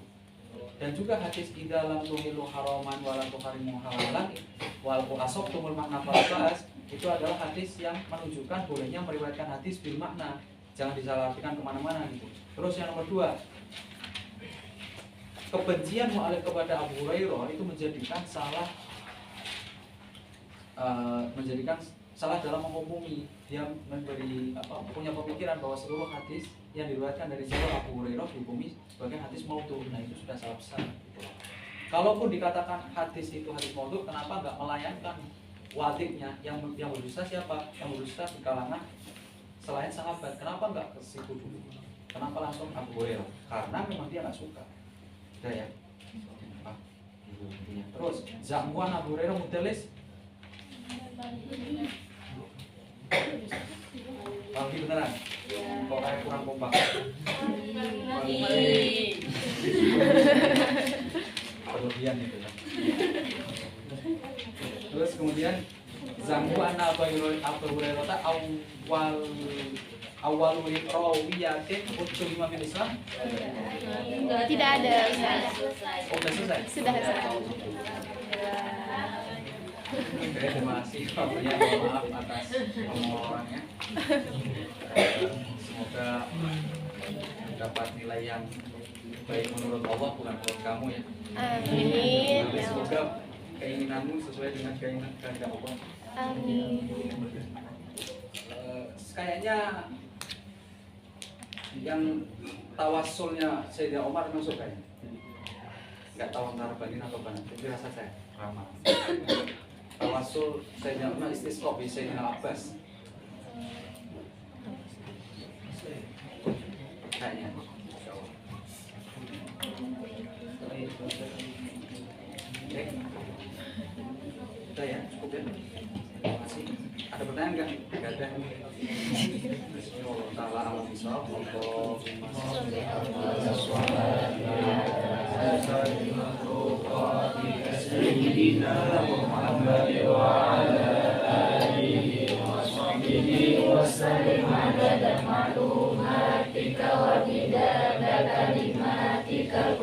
Dan juga hadis di dalam Tuhilul Haraman wala tuharimu halalan wal asabtumul makna falbas, itu adalah hadis yang menunjukkan bolehnya meriwayatkan hadis bil makna, jangan disalahartikan kemana-mana gitu. Terus yang nomor 2, kebencian mu'alif kepada Abu Hurairah itu menjadikan salah dalam menghukumi. Dia punya pemikiran bahwa seluruh hadis yang diriwayatkan dari jalur Abu Hurairah dihukumi sebagai hadis maudhu. Nah itu sudah salah besar gitu. Kalaupun dikatakan hadis itu hadis maudhu, kenapa nggak melayangkan wadiknya yang berdusta siapa? Yang berdusta di kalangan selain sahabat. Kenapa nggak ke situ dulu? Kenapa langsung Abu Hurairah? Karena memang dia nggak suka. Udah ya. Terus zakwan Abu Hurairah mudallis. Pagi beneran? Kok kayak kurang kompak? Berlebihan itu ya. Terus kemudian Zambu anna Abu Hurairah awalul rawiyatin utul imam Islam. Tidak ada. Oh, sudah selesai. Sudah selesai. Terima kasih waktunya, mohon maaf atas omongannya. Semoga dapat nilai yang baik menurut Allah, bukan menurut kamu ya. Amin. Semoga keinginanmu sesuai dengan keinginan kehendak Allah. Amin. Kayaknya yang tawasulnya Sayyidina Umar masuk kayaknya. Nggak tahu antara banin atau banan, tapi rasa saya ramah. Tawasul Sayyidina Umar istisqa bi Sayyidina Abbas. Kayaknya. Oke. Udah ya, cukup ya. Terima kasih. Ada pertanyaan nggak? Nggak ada. Bismillahirrahmanirrahim. Ta'ala al-Isra. Sayyidina Muhammad wa ala alihi wa sahbihi wa sallim adada ma'lumatika wa bidada kalimatika